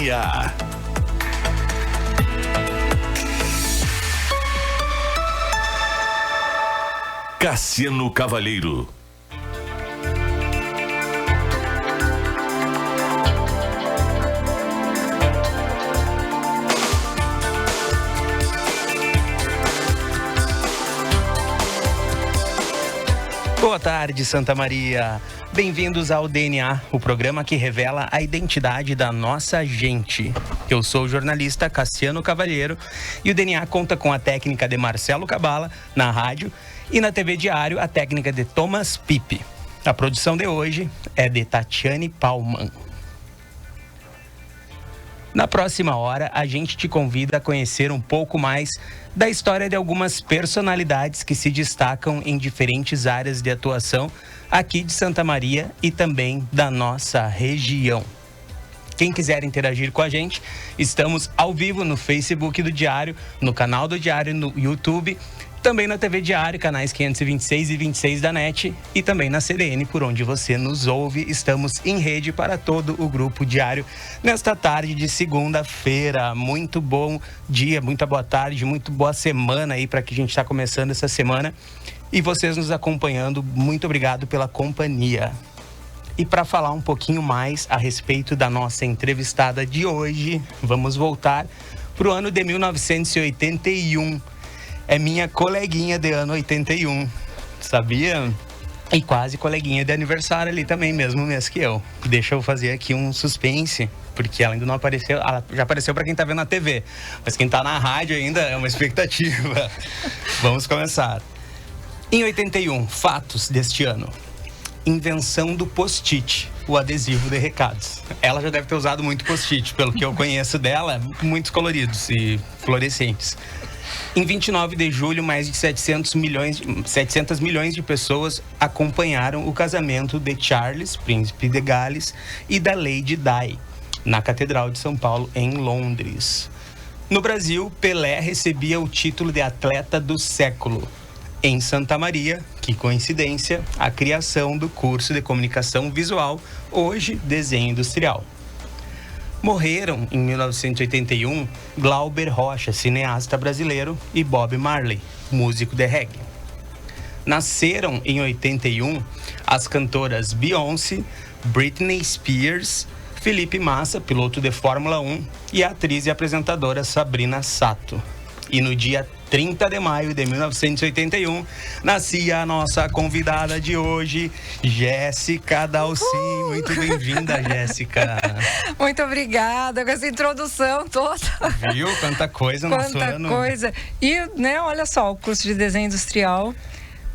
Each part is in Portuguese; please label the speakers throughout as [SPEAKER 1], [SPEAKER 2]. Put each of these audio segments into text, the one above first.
[SPEAKER 1] DNA. Cassiano Cavalheiro.
[SPEAKER 2] Boa tarde, Santa Maria. Bem-vindos ao DNA, o programa que revela a identidade da nossa gente. Eu sou o jornalista Cassiano Cavalheiro e o DNA conta com a técnica de Marcelo Cabala na rádio e na TV Diário a técnica de Thomas Pipe. A produção de hoje é de Tatiane Palman. Na próxima hora, a gente te convida a conhecer um pouco mais da história de algumas personalidades que se destacam em diferentes áreas de atuação aqui de Santa Maria e também da nossa região. Quem quiser interagir com a gente, estamos ao vivo no Facebook do Diário, no canal do Diário no YouTube, também na TV Diário, canais 526 e 26 da NET e também na CDN, por onde você nos ouve. Estamos em rede para todo o Grupo Diário nesta tarde de segunda-feira. Muito bom dia, muita boa tarde, muito boa semana aí para que a gente está começando essa semana. E vocês nos acompanhando, muito obrigado pela companhia. E para falar um pouquinho mais a respeito da nossa entrevistada de hoje, vamos voltar para o ano de 1981. É minha coleguinha de ano 81, sabia? E quase coleguinha de aniversário ali também, mesmo mês que eu. Deixa eu fazer aqui um suspense, porque ela ainda não apareceu. Ela já apareceu para quem tá vendo na TV, mas quem tá na rádio ainda é uma expectativa. Vamos começar. Em 81, fatos deste ano. Invenção do post-it, o adesivo de recados. Ela já deve ter usado muito post-it, pelo que eu conheço dela, muitos coloridos e fluorescentes. Em 29 de julho, mais de 700 milhões de pessoas acompanharam o casamento de Charles, príncipe de Gales, e da Lady Di, na Catedral de São Paulo, em Londres. No Brasil, Pelé recebia o título de atleta do século. Em Santa Maria, que coincidência, a criação do curso de comunicação visual, hoje desenho industrial. Morreram em 1981 Glauber Rocha, cineasta brasileiro, e Bob Marley, músico de reggae. Nasceram em 81 as cantoras Beyoncé, Britney Spears, Felipe Massa, piloto de Fórmula 1, e a atriz e apresentadora Sabrina Sato. E no dia 30 de maio de 1981, nascia a nossa convidada de hoje, Jéssica Dalcin. Muito bem-vinda, Jéssica.
[SPEAKER 3] Muito obrigada com essa introdução toda.
[SPEAKER 2] Viu? Quanta coisa no nosso ano.
[SPEAKER 3] Quanta coisa. E, olha só, o curso de desenho industrial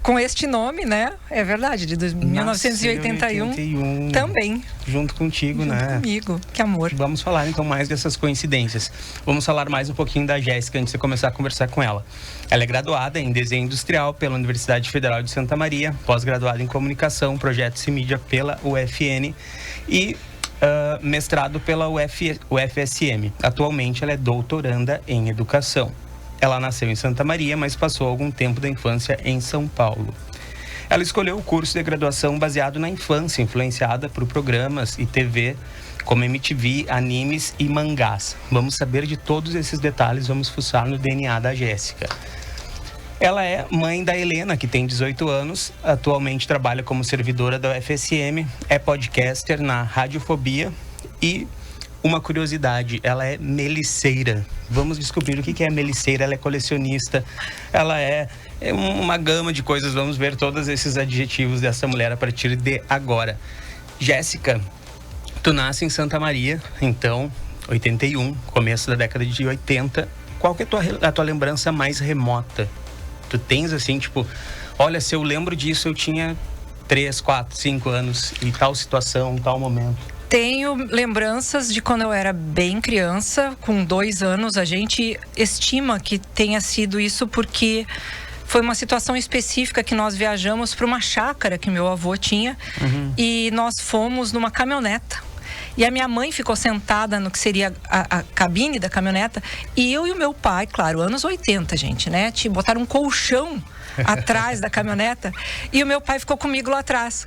[SPEAKER 3] com este nome, é verdade, de 1981 também.
[SPEAKER 2] Junto contigo,
[SPEAKER 3] Junto comigo, que amor.
[SPEAKER 2] Vamos falar então mais dessas coincidências. Vamos falar mais um pouquinho da Jéssica antes de começar a conversar com ela. Ela é graduada em desenho industrial pela Universidade Federal de Santa Maria, pós-graduada em comunicação, projetos e mídia pela UFN e mestrado pela UFSM. Atualmente ela é doutoranda em educação. Ela nasceu em Santa Maria, mas passou algum tempo da infância em São Paulo. Ela escolheu o curso de graduação baseado na infância, influenciada por programas e TV, como MTV, animes e mangás. Vamos saber de todos esses detalhes, vamos fuçar no DNA da Jéssica. Ela é mãe da Helena, que tem 18 anos, atualmente trabalha como servidora da UFSM, é podcaster na Radiofobia e... uma curiosidade, ela é meliceira. Vamos descobrir o que é meliceira. Ela é colecionista, ela é uma gama de coisas. Vamos ver todos esses adjetivos dessa mulher a partir de agora. Jéssica, tu nasce em Santa Maria, então, 81, começo da década de 80. Qual que é a tua lembrança mais remota? Tu tens assim, olha, se eu lembro disso, eu tinha 3, 4, 5 anos, em tal situação, em tal momento.
[SPEAKER 3] Tenho lembranças de quando eu era bem criança, com 2 anos. A gente estima que tenha sido isso porque foi uma situação específica que nós viajamos para uma chácara que meu avô tinha. E nós fomos numa caminhoneta. E a minha mãe ficou sentada no que seria a cabine da caminhoneta. E eu e o meu pai, claro, anos 80, gente, botaram um colchão atrás da caminhoneta. E o meu pai ficou comigo lá atrás.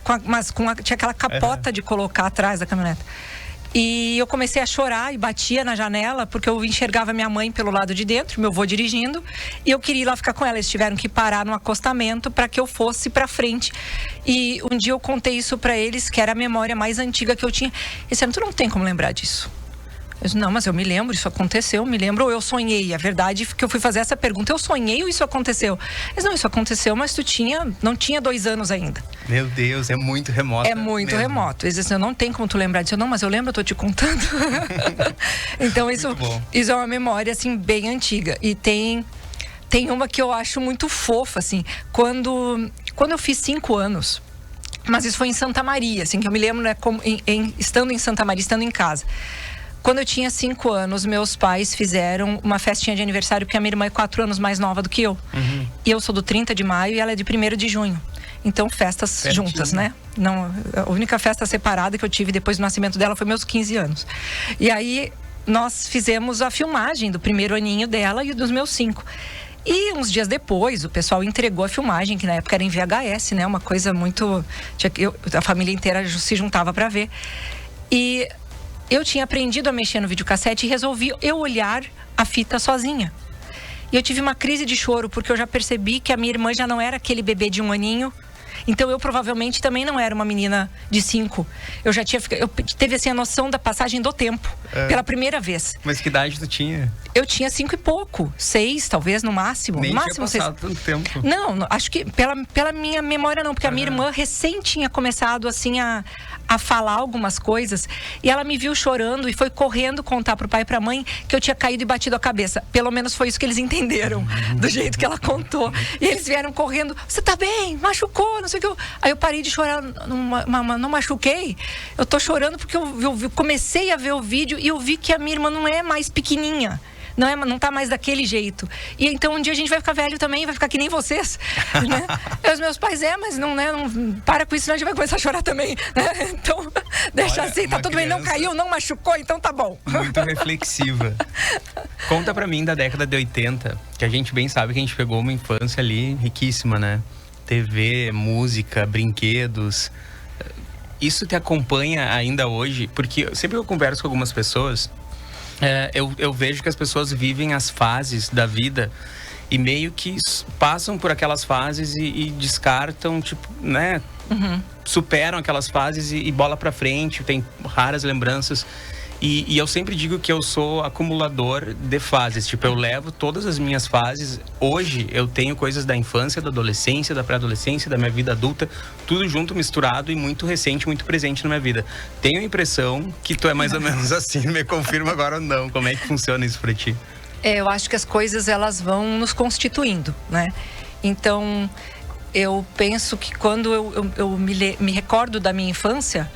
[SPEAKER 3] Tinha aquela capota de colocar atrás da caminhoneta. E eu comecei a chorar e batia na janela, porque eu enxergava minha mãe pelo lado de dentro, meu avô dirigindo, e eu queria ir lá ficar com ela. Eles tiveram que parar no acostamento para que eu fosse para frente. E um dia eu contei isso para eles, que era a memória mais antiga que eu tinha. Eles disseram, tu não tem como lembrar disso. Eu disse, não, mas eu me lembro, isso aconteceu, me lembro, ou eu sonhei. A verdade é que eu fui fazer essa pergunta, eu sonhei ou isso aconteceu? Eles, não, isso aconteceu, mas não tinha 2 anos ainda.
[SPEAKER 2] Meu Deus, é muito remoto.
[SPEAKER 3] É muito remoto. Eles dizem, não tem como tu lembrar disso. Eu, não, mas eu lembro, eu tô te contando. Então isso é uma memória, assim, bem antiga. E tem uma que eu acho muito fofa, assim. Quando eu fiz 5 anos, mas isso foi em Santa Maria, assim, que eu me lembro, né, estando em Santa Maria, estando em casa. Quando eu tinha 5 anos, meus pais fizeram uma festinha de aniversário, porque a minha irmã é 4 anos mais nova do que eu. Uhum. E eu sou do 30 de maio e ela é de 1º de junho. Então, festas juntas, né? Não, a única festa separada que eu tive depois do nascimento dela foi meus 15 anos. E aí, nós fizemos a filmagem do 1º aninho dela e dos meus 5. E uns dias depois, o pessoal entregou a filmagem, que na época era em VHS, né? Uma coisa muito... a família inteira se juntava para ver. E eu tinha aprendido a mexer no videocassete e resolvi eu olhar a fita sozinha. E eu tive uma crise de choro, porque eu já percebi que a minha irmã já não era aquele bebê de 1 aninho. Então eu provavelmente também não era uma menina de 5. Eu já tinha teve assim a noção da passagem do tempo, pela primeira vez.
[SPEAKER 2] Mas que idade tu tinha?
[SPEAKER 3] Eu tinha 5 e pouco, 6 talvez no máximo.
[SPEAKER 2] Nem
[SPEAKER 3] no máximo
[SPEAKER 2] tinha passado tanto tempo.
[SPEAKER 3] Não, acho que pela minha memória não, porque a minha irmã recém tinha começado assim a falar algumas coisas, e ela me viu chorando e foi correndo contar pro pai e pra mãe que eu tinha caído e batido a cabeça. Pelo menos foi isso que eles entenderam, do jeito que ela contou. E eles vieram correndo, você tá bem? Machucou? Não sei o que. Aí eu parei de chorar, não machuquei. Eu tô chorando porque eu comecei a ver o vídeo e eu vi que a minha irmã não é mais pequenininha. Não tá mais daquele jeito. E então um dia a gente vai ficar velho também, vai ficar que nem vocês, né? E os meus pais, mas não para com isso, senão a gente vai começar a chorar também, né? Então, deixa assim, tá tudo bem, não caiu, não machucou, então tá bom.
[SPEAKER 2] Muito reflexiva. Conta pra mim da década de 80, que a gente bem sabe que a gente pegou uma infância ali riquíssima, né? TV, música, brinquedos. Isso te acompanha ainda hoje? Porque sempre que eu converso com algumas pessoas, eu vejo que as pessoas vivem as fases da vida e meio que passam por aquelas fases e descartam, tipo, né? Uhum. Superam aquelas fases e bola pra frente, tem raras lembranças. E eu sempre digo que eu sou acumulador de fases. Tipo, eu levo todas as minhas fases. Hoje eu tenho coisas da infância, da adolescência, da pré-adolescência, da minha vida adulta, tudo junto, misturado e muito recente, muito presente na minha vida. Tenho a impressão que tu é mais ou menos assim. Me confirma agora ou não. Como é que funciona isso pra ti?
[SPEAKER 3] Eu acho que as coisas, elas vão nos constituindo, né? Então, eu penso que quando eu me recordo da minha infância,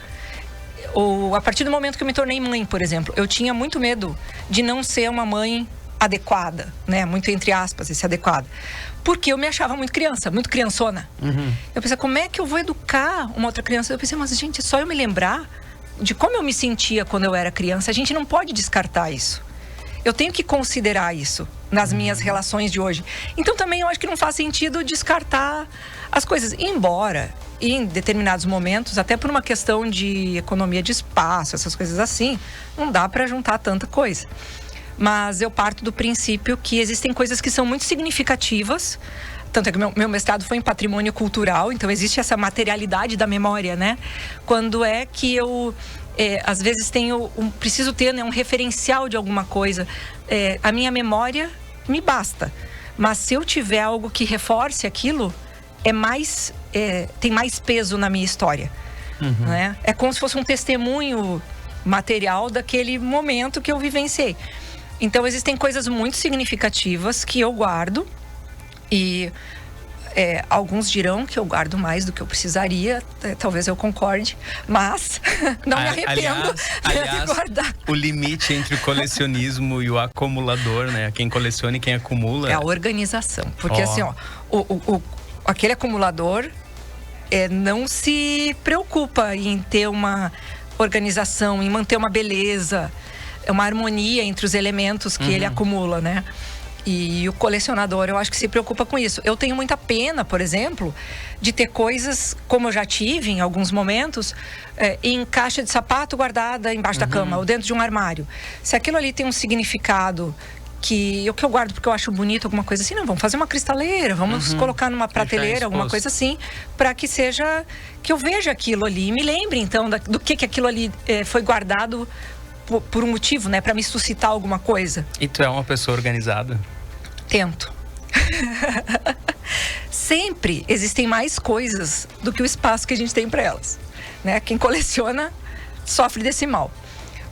[SPEAKER 3] ou a partir do momento que eu me tornei mãe, por exemplo, eu tinha muito medo de não ser uma mãe adequada, né? Muito entre aspas, esse adequada. Porque eu me achava muito criança, muito criançona. Uhum. Eu pensei, como é que eu vou educar uma outra criança? Eu pensei, mas gente, é só eu me lembrar de como eu me sentia quando eu era criança. A gente não pode descartar isso. Eu tenho que considerar isso nas minhas relações de hoje. Então também eu acho que não faz sentido descartar as coisas. Embora, em determinados momentos, até por uma questão de economia de espaço, essas coisas assim, não dá para juntar tanta coisa. Mas eu parto do princípio que existem coisas que são muito significativas. Tanto é que meu mestrado foi em patrimônio cultural, então existe essa materialidade da memória, né? Quando é que eu... às vezes preciso ter, né, um referencial de alguma coisa. A minha memória me basta. Mas se eu tiver algo que reforce aquilo, tem mais peso na minha história. Uhum. Né? É como se fosse um testemunho material daquele momento que eu vivenciei. Então existem coisas muito significativas que eu guardo. E alguns dirão que eu guardo mais do que eu precisaria, talvez eu concorde, mas não me arrependo de guardar.
[SPEAKER 2] O limite entre o colecionismo e o acumulador, né? Quem coleciona e quem acumula...
[SPEAKER 3] É a organização. Porque assim, aquele acumulador não se preocupa em ter uma organização, em manter uma beleza, uma harmonia entre os elementos que ele acumula, né? E o colecionador, eu acho que se preocupa com isso. Eu tenho muita pena, por exemplo, de ter coisas, como eu já tive em alguns momentos, em caixa de sapato guardada embaixo da cama ou dentro de um armário. Se aquilo ali tem um significado que eu guardo porque eu acho bonito, alguma coisa assim, não, vamos fazer uma cristaleira, vamos colocar numa prateleira, alguma coisa assim, para que seja, que eu veja aquilo ali e me lembre, então, do que aquilo ali foi guardado por um motivo, né, para me suscitar alguma coisa.
[SPEAKER 2] E tu é uma pessoa organizada?
[SPEAKER 3] Tento. Sempre existem mais coisas do que o espaço que a gente tem para elas, né? Quem coleciona sofre desse mal.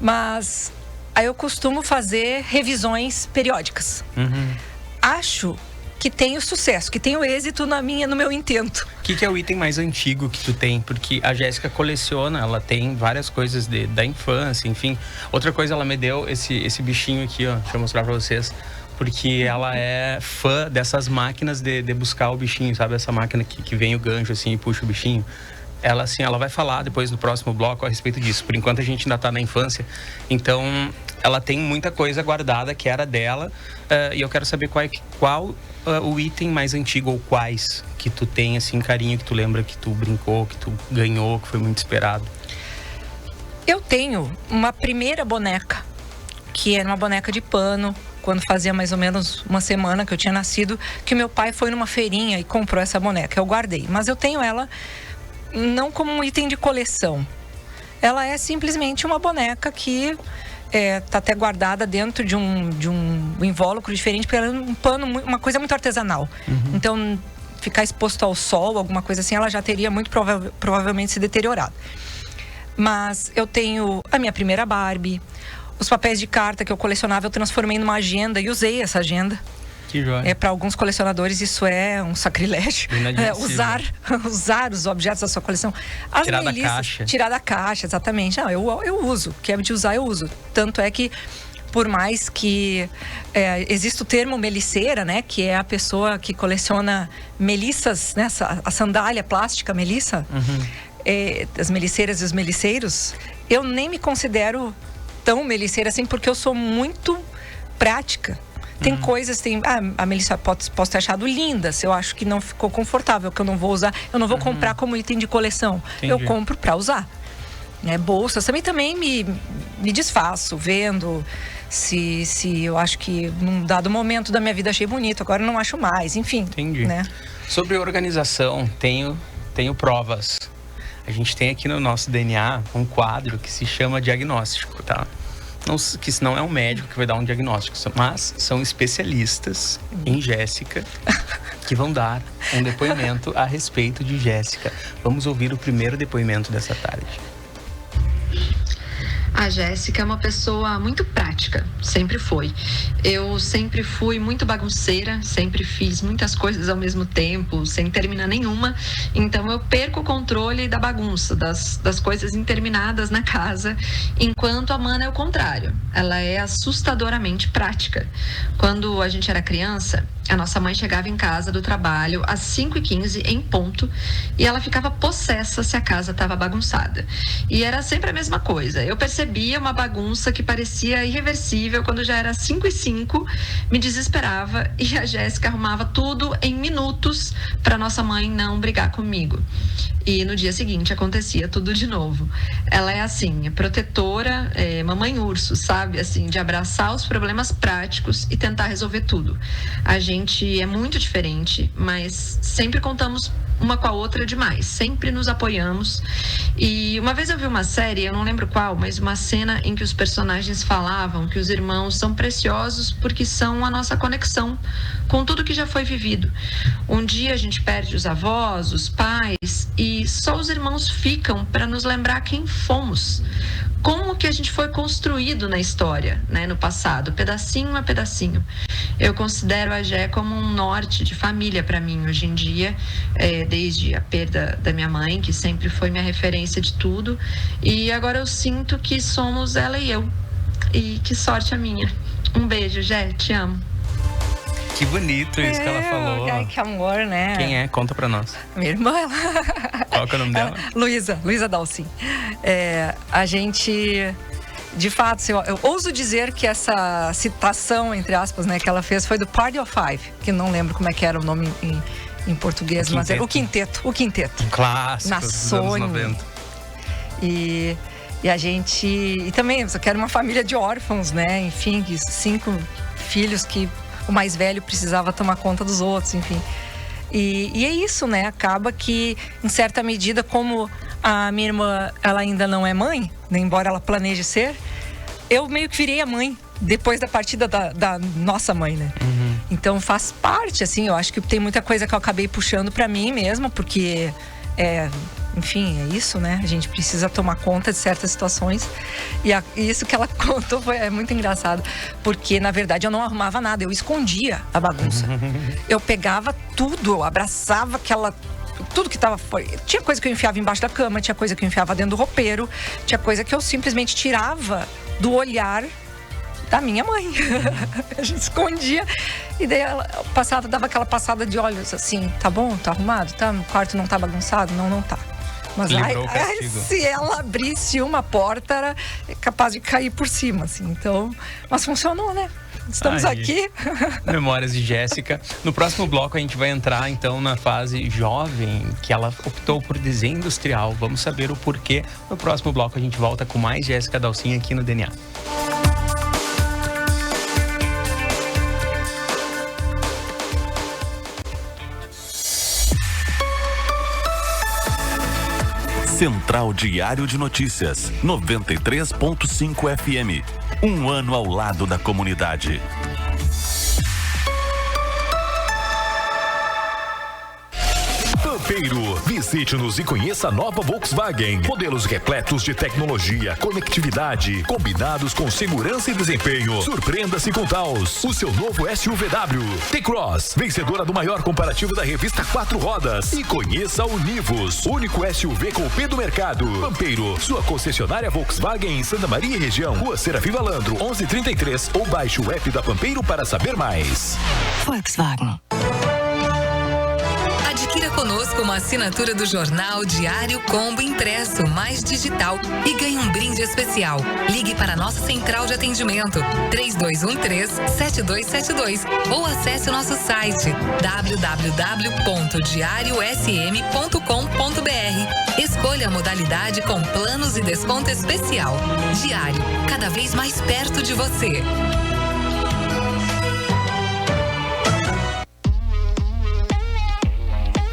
[SPEAKER 3] Mas aí eu costumo fazer revisões periódicas. Acho que tenho sucesso, que tenho êxito no meu intento.
[SPEAKER 2] O que é o item mais antigo que tu tem? Porque a Jéssica coleciona, ela tem várias coisas da infância, enfim. Outra coisa, ela me deu esse bichinho aqui, ó, deixa eu mostrar pra vocês. Porque ela é fã dessas máquinas de buscar o bichinho, sabe? Essa máquina que vem o gancho assim e puxa o bichinho. Ela, assim, ela vai falar depois no próximo bloco a respeito disso. Por enquanto a gente ainda tá na infância. Então, ela tem muita coisa guardada que era dela. E eu quero saber qual o item mais antigo, ou quais que tu tem, assim, carinho, que tu lembra que tu brincou, que tu ganhou, que foi muito esperado.
[SPEAKER 3] Eu tenho uma primeira boneca, que era uma boneca de pano, quando fazia mais ou menos uma semana que eu tinha nascido, que o meu pai foi numa feirinha e comprou essa boneca. Eu guardei, mas eu tenho ela não como um item de coleção. Ela é simplesmente uma boneca que tá até guardada dentro de um invólucro diferente, porque ela é um pano, uma coisa muito artesanal. Então, ficar exposto ao sol, alguma coisa assim, ela já teria muito provavelmente se deteriorado. Mas eu tenho a minha primeira Barbie, os papéis de carta que eu colecionava, eu transformei numa agenda e usei essa agenda.
[SPEAKER 2] Que joia.
[SPEAKER 3] Para alguns colecionadores isso é um sacrilégio. Usar os objetos da sua coleção.
[SPEAKER 2] Tirar da caixa.
[SPEAKER 3] Tirar da caixa, exatamente. Não, eu uso. Que é de usar, eu uso. Tanto é que, por mais que existe o termo meliceira, né? Que é a pessoa que coleciona melissas, né? A sandália plástica, melissa. As meliceiras e os meliceiros. Eu nem me considero tão meliceira assim, porque eu sou muito prática. Tem coisas, a melissa posso ter achado linda, se eu acho que não ficou confortável, que eu não vou usar, eu não vou comprar como item de coleção.
[SPEAKER 2] Entendi.
[SPEAKER 3] Eu compro para usar. Bolsas também me desfaço, vendo se eu acho que num dado momento da minha vida achei bonito, agora não acho mais, enfim.
[SPEAKER 2] Entendi.
[SPEAKER 3] Né?
[SPEAKER 2] Sobre organização, tenho provas. A gente tem aqui no nosso DNA um quadro que se chama diagnóstico, tá? Que não é um médico que vai dar um diagnóstico, mas são especialistas em Jéssica que vão dar um depoimento a respeito de Jéssica. Vamos ouvir o primeiro depoimento dessa tarde.
[SPEAKER 4] A Jéssica é uma pessoa muito prática, sempre foi. Eu sempre fui muito bagunceira, sempre fiz muitas coisas ao mesmo tempo, sem terminar nenhuma. Então eu perco o controle da bagunça, das coisas interminadas na casa, enquanto a Mana é o contrário. Ela é assustadoramente prática. Quando a gente era criança, a nossa mãe chegava em casa do trabalho às 5h15 em ponto e ela ficava possessa se a casa estava bagunçada. E era sempre a mesma coisa. Eu percebia uma bagunça que parecia irreversível quando já era 5h05, me desesperava e a Jéssica arrumava tudo em minutos para nossa mãe não brigar comigo. E no dia seguinte acontecia tudo de novo. Ela é assim, protetora, mamãe urso, sabe? Assim, de abraçar os problemas práticos e tentar resolver tudo. A gente é muito diferente, mas sempre contamos uma com a outra demais. Sempre nos apoiamos. E uma vez eu vi uma série, eu não lembro qual, mas uma cena em que os personagens falavam que os irmãos são preciosos porque são a nossa conexão com tudo que já foi vivido. Um dia a gente perde os avós, os pais, e só os irmãos ficam para nos lembrar quem fomos. Como que a gente foi construído na história, né, no passado, pedacinho a pedacinho. Eu considero a Jé como um norte de família para mim hoje em dia, desde a perda da minha mãe, que sempre foi minha referência de tudo, e agora eu sinto que somos ela e eu. E que sorte a minha. Um beijo, Jé, te amo.
[SPEAKER 2] Que bonito isso que ela falou.
[SPEAKER 3] Ai, que amor, né?
[SPEAKER 2] Quem é? Conta pra nós.
[SPEAKER 3] Minha irmã, ela...
[SPEAKER 2] Qual que é o nome dela?
[SPEAKER 3] Luísa Dalcin. A gente de fato, eu ouso dizer que essa citação, entre aspas, né, que ela fez foi do Party of Five, que não lembro como é que era o nome em português, mas é o Quinteto.
[SPEAKER 2] Um clássico
[SPEAKER 3] na
[SPEAKER 2] dos
[SPEAKER 3] Sony.
[SPEAKER 2] anos 90.
[SPEAKER 3] E a gente... E também, eu quero uma família de órfãos, né? Enfim, 5 filhos que o mais velho precisava tomar conta dos outros, enfim. E é isso, né? Acaba que, em certa medida, como a minha irmã, ela ainda não é mãe, né? Embora ela planeje ser, eu meio que virei a mãe depois da partida da nossa mãe, né? Uhum. Então faz parte, assim, eu acho que tem muita coisa que eu acabei puxando pra mim mesma, porque enfim, é isso, né? A gente precisa tomar conta de certas situações. E isso que ela contou é muito engraçado. Porque, na verdade, eu não arrumava nada. Eu escondia a bagunça. Eu pegava tudo, eu abraçava tudo que tava fora. Tinha coisa que eu enfiava embaixo da cama, tinha coisa que eu enfiava dentro do roupeiro, tinha coisa que eu simplesmente tirava do olhar da minha mãe. A gente escondia. E daí ela dava aquela passada de olhos assim: tá bom? Tá arrumado? Tá? O quarto não tá bagunçado? Não tá. Mas se ela abrisse uma porta, era capaz de cair por cima, assim. Então, mas funcionou, né? Estamos aqui.
[SPEAKER 2] Memórias de Jéssica. No próximo bloco a gente vai entrar então na fase jovem, que ela optou por desenho industrial. Vamos saber o porquê. No próximo bloco a gente volta com mais Jéssica Dalcin aqui no DNA.
[SPEAKER 1] Central Diário de Notícias, 93.5 FM. Um ano ao lado da comunidade.
[SPEAKER 5] Pampeiro, visite-nos e conheça a nova Volkswagen. Modelos repletos de tecnologia, conectividade, combinados com segurança e desempenho. Surpreenda-se com Taos, o seu novo SUVW. T-Cross, vencedora do maior comparativo da revista 4 Rodas. E conheça o Nivus, único SUV com o P do mercado. Pampeiro, sua concessionária Volkswagen em Santa Maria e região. Rua Serafim Valandro, 1133, ou baixe o app da Pampeiro para saber mais.
[SPEAKER 6] Volkswagen. Adquira conosco uma assinatura do jornal Diário Combo Impresso mais digital e ganhe um brinde especial. Ligue para a nossa central de atendimento 3213-7272 ou acesse o nosso site www.diariosm.com.br. Escolha a modalidade com planos e desconto especial. Diário, cada vez mais perto de você.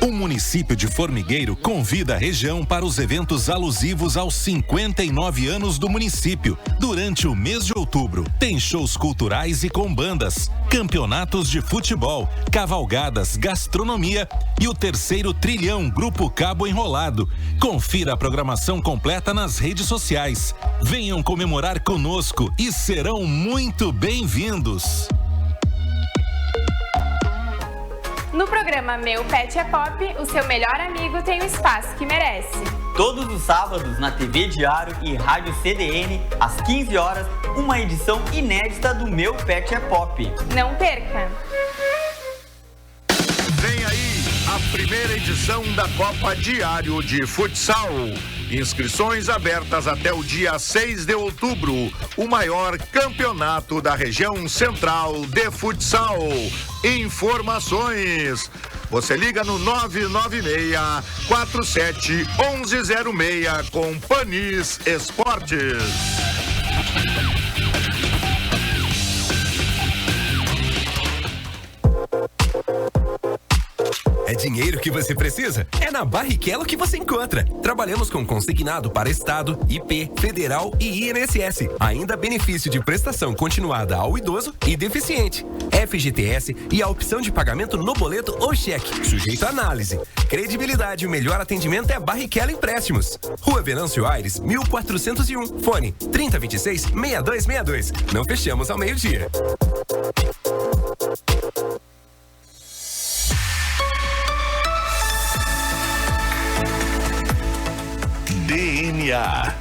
[SPEAKER 7] O município de Formigueiro convida a região para os eventos alusivos aos 59 anos do município. Durante o mês de outubro, tem shows culturais e com bandas, campeonatos de futebol, cavalgadas, gastronomia e o terceiro trilhão Grupo Cabo Enrolado. Confira a programação completa nas redes sociais. Venham comemorar conosco e serão muito bem-vindos.
[SPEAKER 8] No programa Meu Pet é Pop, o seu melhor amigo tem o espaço que merece.
[SPEAKER 9] Todos os sábados na TV Diário e Rádio CDN, às 15 horas, uma edição inédita do Meu Pet é Pop.
[SPEAKER 8] Não perca!
[SPEAKER 10] Vem aí a primeira edição da Copa Diário de Futsal. Inscrições abertas até o dia 6 de outubro. O maior campeonato da região central de futsal. Informações. Você liga no 996-47-1106 com Panis Esportes.
[SPEAKER 11] É dinheiro que você precisa? É na Barrichello que você encontra. Trabalhamos com consignado para Estado, IP, Federal e INSS. Ainda benefício de prestação continuada ao idoso e deficiente. FGTS e a opção de pagamento no boleto ou cheque, sujeito a análise. Credibilidade e o melhor atendimento é Barrichello Empréstimos. Rua Venâncio Aires, 1401. Fone 3026-6262. Não fechamos ao meio-dia.
[SPEAKER 1] DNA.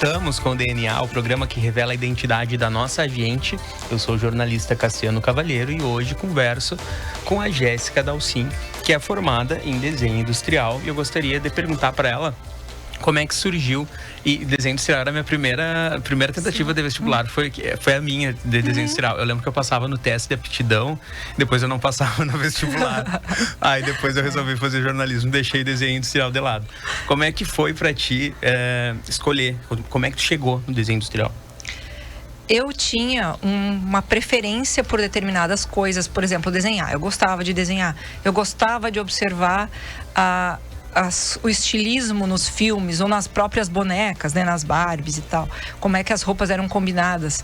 [SPEAKER 2] voltamos com o DNA, o programa que revela a identidade da nossa gente. Eu sou o jornalista Cassiano Cavalheiro e hoje converso com a Jéssica Dalcin, que é formada em desenho industrial, e eu gostaria de perguntar para ela como é que surgiu. E desenho industrial era a minha primeira tentativa de vestibular, foi a minha de desenho industrial. Eu lembro que eu passava no teste de aptidão, depois eu não passava no vestibular. Aí depois eu resolvi fazer jornalismo, deixei desenho industrial de lado. Como é que foi pra ti escolher? Como é que tu chegou no desenho industrial?
[SPEAKER 3] Eu tinha uma preferência por determinadas coisas, por exemplo, desenhar. Eu gostava de desenhar, eu gostava de observar o estilismo nos filmes ou nas próprias bonecas, né, nas Barbies e tal, como é que as roupas eram combinadas.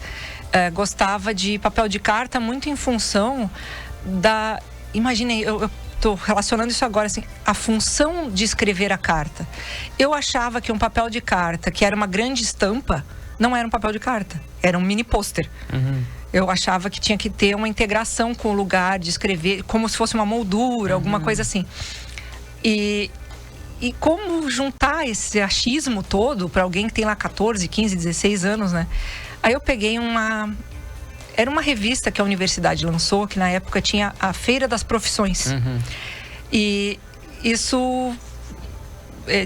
[SPEAKER 3] Gostava de papel de carta muito em função da... Imaginei, eu estou relacionando isso agora, assim, a função de escrever a carta. Eu achava que um papel de carta, que era uma grande estampa, não era um papel de carta, era um mini pôster. Eu achava que tinha que ter uma integração com o lugar de escrever, como se fosse uma moldura, alguma coisa assim. E como juntar esse achismo todo para alguém que tem lá 14, 15, 16 anos, né? Aí eu peguei era uma revista que a universidade lançou, que na época tinha a Feira das Profissões. E isso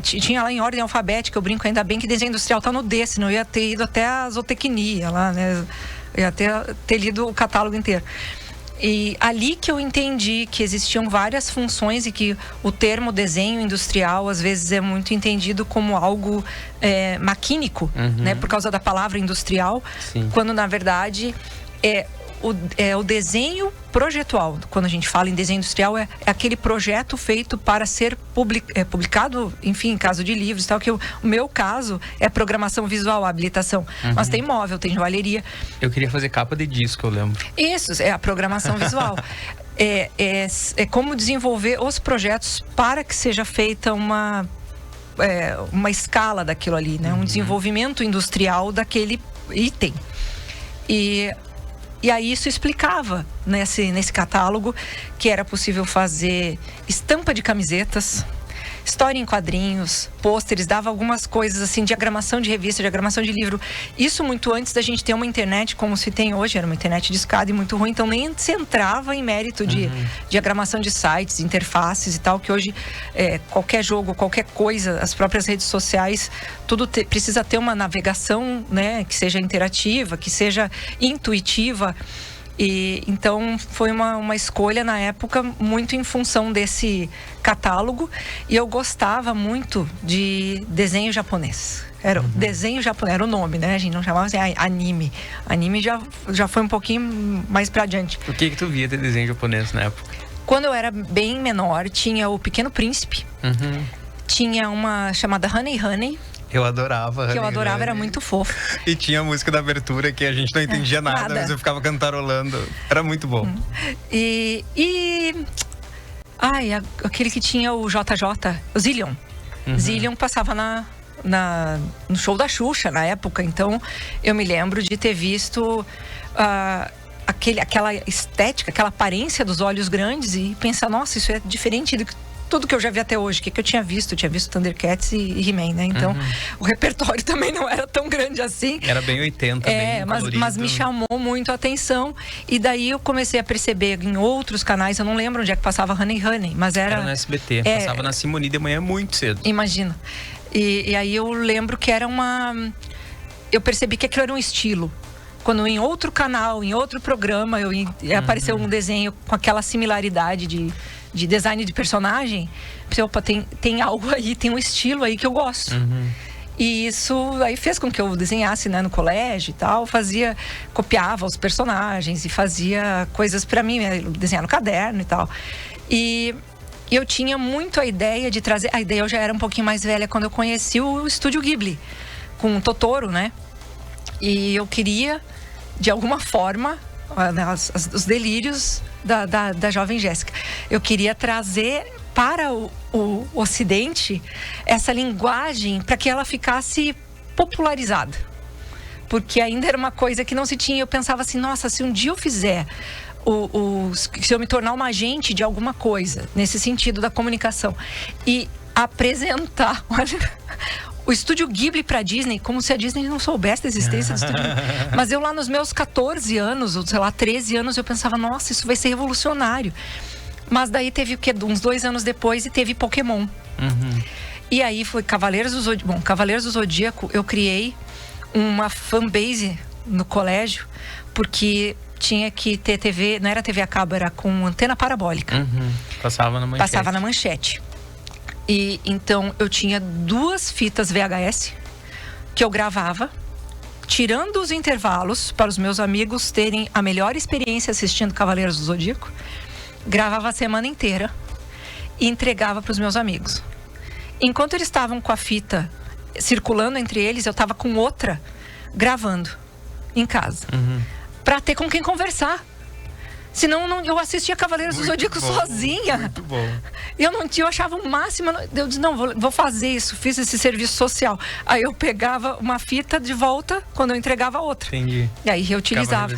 [SPEAKER 3] tinha lá em ordem alfabética, eu brinco, ainda bem que desenho industrial tá no D, senão eu ia ter ido até a zootecnia lá, né? Eu ia ter lido o catálogo inteiro. E ali que eu entendi que existiam várias funções e que o termo desenho industrial às vezes é muito entendido como algo maquínico, né, por causa da palavra industrial.
[SPEAKER 2] Sim.
[SPEAKER 3] Quando na verdade o desenho projetual. Quando a gente fala em desenho industrial, é aquele projeto feito para ser publicado, enfim, em caso de livros e tal, que o meu caso é programação visual, habilitação. Mas tem móvel, tem joalheria.
[SPEAKER 2] Eu queria fazer capa de disco, eu lembro.
[SPEAKER 3] Isso, é a programação visual. É como desenvolver os projetos para que seja feita uma escala daquilo ali, né? Um desenvolvimento industrial daquele item. E aí isso explicava nesse catálogo que era possível fazer estampa de camisetas, história em quadrinhos, pôsteres, dava algumas coisas assim, diagramação de revista, diagramação de livro. Isso muito antes da gente ter uma internet como se tem hoje, era uma internet de escada e muito ruim, então nem se entrava em mérito de diagramação de sites, interfaces e tal, que hoje qualquer jogo, qualquer coisa, as próprias redes sociais, tudo precisa ter uma navegação, né, que seja interativa, que seja intuitiva. E então foi uma escolha na época muito em função desse catálogo, e eu gostava muito de desenho japonês. Era desenho japonês, era o nome, né? A gente não chamava assim anime. Anime já foi um pouquinho mais pra adiante.
[SPEAKER 2] O que tu via de desenho japonês na época?
[SPEAKER 3] Quando eu era bem menor, tinha o Pequeno Príncipe, tinha uma chamada Honey Honey.
[SPEAKER 2] Eu adorava.
[SPEAKER 3] Que eu adorava, era muito fofo.
[SPEAKER 2] E tinha a música da abertura que a gente não entendia nada, mas eu ficava cantarolando. Era muito bom.
[SPEAKER 3] Aquele que tinha o JJ, o Zillion. Zillion passava no show da Xuxa na época, então eu me lembro de ter visto aquela estética, aquela aparência dos olhos grandes e pensar, nossa, isso é diferente do que tudo que eu já vi até hoje. O que eu tinha visto? Eu tinha visto Thundercats e He-Man, né? Então, o repertório também não era tão grande assim.
[SPEAKER 2] Era bem 80, bem colorido.
[SPEAKER 3] Mas me chamou muito a atenção. E daí eu comecei a perceber em outros canais, eu não lembro onde é que passava Honey Honey, mas era
[SPEAKER 2] no SBT, passava na Simone de manhã muito cedo.
[SPEAKER 3] Imagina. E aí eu lembro que era eu percebi que aquilo era um estilo. Quando em outro canal, em outro programa, apareceu um desenho com aquela similaridade de design de personagem, opa, tem algo aí, tem um estilo aí que eu gosto. E isso aí fez com que eu desenhasse, né, no colégio e tal, copiava os personagens e fazia coisas pra mim, desenhar no caderno e tal. E eu tinha muito a ideia de trazer, eu já era um pouquinho mais velha quando eu conheci o Estúdio Ghibli, com o Totoro, né? E eu queria, de alguma forma, os delírios da jovem Jéssica. Eu queria trazer para o Ocidente essa linguagem para que ela ficasse popularizada. Porque ainda era uma coisa que não se tinha. Eu pensava assim, nossa, se um dia eu fizer se eu me tornar uma agente de alguma coisa, nesse sentido da comunicação, e apresentar O Estúdio Ghibli pra Disney, como se a Disney não soubesse da existência do Estúdio Ghibli. Mas eu lá nos meus 14 anos, ou sei lá, 13 anos, eu pensava, nossa, isso vai ser revolucionário. Mas daí teve o quê? Uns 2 anos depois e teve Pokémon. E aí foi Cavaleiros do Zodíaco. Bom, Cavaleiros do Zodíaco, eu criei uma fanbase no colégio, porque tinha que ter TV, não era TV a cabo, era com antena parabólica.
[SPEAKER 2] Passava na manchete.
[SPEAKER 3] Passava na manchete. E então eu tinha 2 fitas VHS que eu gravava, tirando os intervalos para os meus amigos terem a melhor experiência assistindo Cavaleiros do Zodíaco. Gravava a semana inteira e entregava para os meus amigos. Enquanto eles estavam com a fita circulando entre eles, eu estava com outra gravando em casa. Para ter com quem conversar. Senão eu assistia Cavaleiros do Zodíaco sozinha.
[SPEAKER 2] Muito bom.
[SPEAKER 3] Eu achava o máximo. Eu disse, não, vou fazer isso. Fiz esse serviço social. Aí eu pegava uma fita de volta quando eu entregava outra.
[SPEAKER 2] Entendi.
[SPEAKER 3] E aí reutilizava.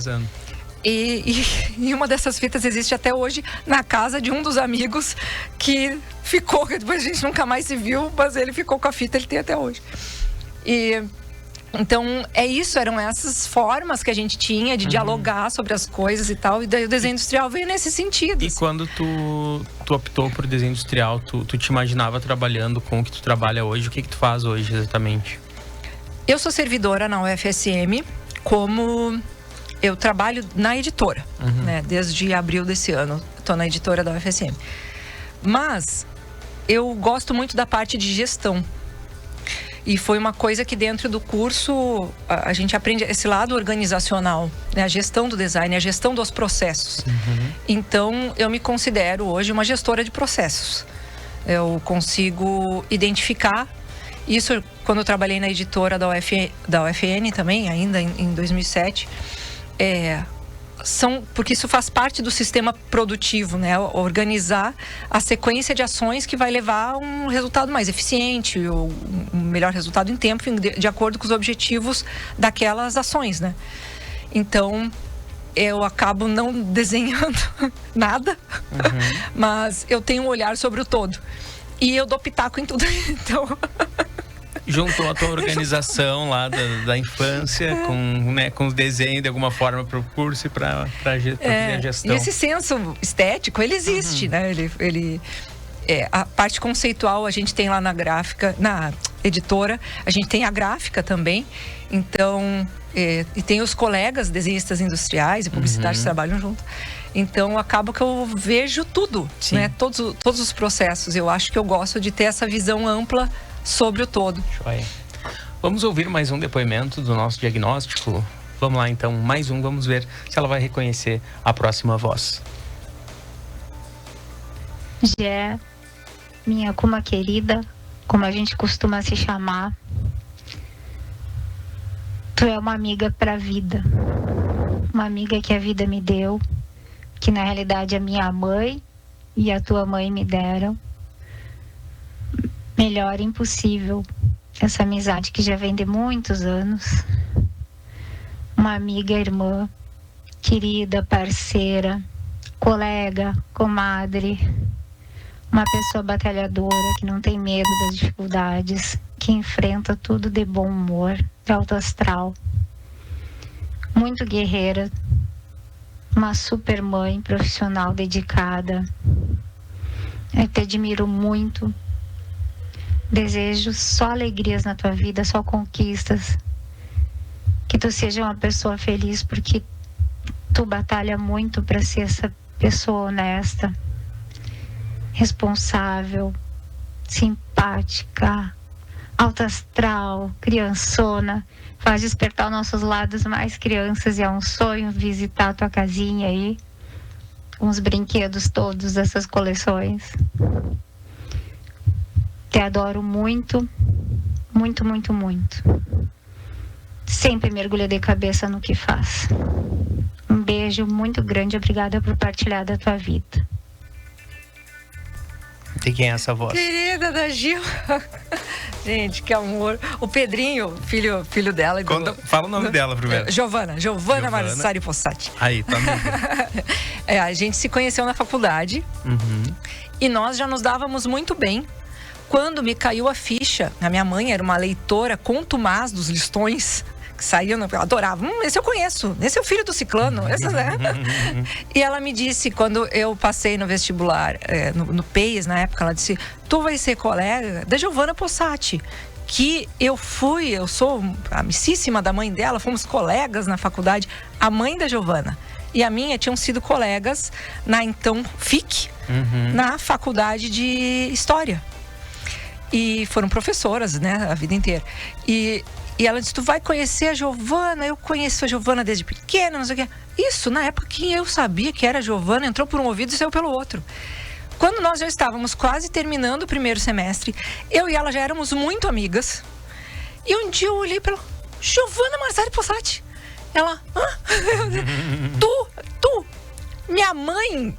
[SPEAKER 3] E uma dessas fitas existe até hoje na casa de um dos amigos que ficou, depois a gente nunca mais se viu, mas ele ficou com a fita, ele tem até hoje. Então, eram essas formas que a gente tinha de dialogar sobre as coisas e tal, e daí o desenho industrial veio nesse sentido.
[SPEAKER 2] E quando tu optou por desenho industrial, tu te imaginava trabalhando com o que tu trabalha hoje? O que tu faz hoje exatamente?
[SPEAKER 3] Eu sou servidora na UFSM, eu trabalho na editora, né? Desde abril desse ano, estou na editora da UFSM. Mas eu gosto muito da parte de gestão. E foi uma coisa que dentro do curso a gente aprende esse lado organizacional, né? A gestão do design, a gestão dos processos. Então, eu me considero hoje uma gestora de processos. Eu consigo identificar isso quando eu trabalhei na editora da UFN também, ainda em 2007. Porque isso faz parte do sistema produtivo, né? Organizar a sequência de ações que vai levar a um resultado mais eficiente, ou um melhor resultado em tempo, de acordo com os objetivos daquelas ações, né? Então, eu acabo não desenhando nada, mas eu tenho um olhar sobre o todo. E eu dou pitaco em tudo, então...
[SPEAKER 2] Juntou a tua organização lá da infância com os desenhos de alguma forma para o curso e para a gestão.
[SPEAKER 3] E esse senso estético, ele existe, né? A parte conceitual a gente tem lá na gráfica, na editora, a gente tem a gráfica também. Então, e tem os colegas desenhistas industriais e publicitários que trabalham junto. Então, acaba que eu vejo tudo, né? Todos os processos. Eu acho que eu gosto de ter essa visão ampla sobre o todo.
[SPEAKER 2] Joia. Vamos ouvir mais um depoimento do nosso diagnóstico? Vamos lá então, mais um, vamos ver se ela vai reconhecer a próxima voz.
[SPEAKER 12] Gé, minha Kuma querida, como a gente costuma se chamar, tu é uma amiga pra vida. Uma amiga que a vida me deu, que na realidade a minha mãe e a tua mãe me deram. Melhor impossível, essa amizade que já vem de muitos anos. Uma amiga, irmã, querida, parceira, colega, comadre. Uma pessoa batalhadora que não tem medo das dificuldades, que enfrenta tudo de bom humor, de alto astral. Muito guerreira, uma super mãe profissional dedicada. Eu te admiro muito. Desejo só alegrias na tua vida, só conquistas. Que tu seja uma pessoa feliz, porque tu batalha muito para ser essa pessoa honesta, responsável, simpática, alta astral, criançona. Faz despertar nossos lados mais crianças, e é um sonho visitar a tua casinha aí, com os brinquedos todos dessas coleções. Te adoro muito, muito, muito, muito. Sempre mergulha de cabeça no que faz. Um beijo muito grande, obrigada por partilhar da tua vida.
[SPEAKER 2] De quem é essa voz?
[SPEAKER 3] Querida da Gil. Gente, que amor. O Pedrinho, filho dela.
[SPEAKER 2] Fala o nome dela primeiro.
[SPEAKER 3] Giovana Marzari Fossati.
[SPEAKER 2] Aí, tá
[SPEAKER 3] a gente se conheceu na faculdade. E nós já nos dávamos muito bem, quando me caiu a ficha, a minha mãe era uma leitora contumaz dos listões que saíam, eu adorava. Esse eu conheço, esse é o filho do ciclano. Esse, né? E ela me disse, quando eu passei no vestibular, no PEIS, na época, ela disse: tu vai ser colega da Giovanna Possati, que eu sou amicíssima da mãe dela, fomos colegas na faculdade. A mãe da Giovanna e a minha tinham sido colegas na então FIC, na faculdade de História. E foram professoras, né, a vida inteira. E ela disse: tu vai conhecer a Giovanna. Eu conheço a Giovanna desde pequena, não sei o quê. Isso, na época que eu sabia que era a Giovanna, entrou por um ouvido e saiu pelo outro. Quando nós já estávamos quase terminando o primeiro semestre, eu e ela já éramos muito amigas. E um dia eu olhei para ela: Giovanna Marzari Possati. Ela: hã? Tu, minha mãe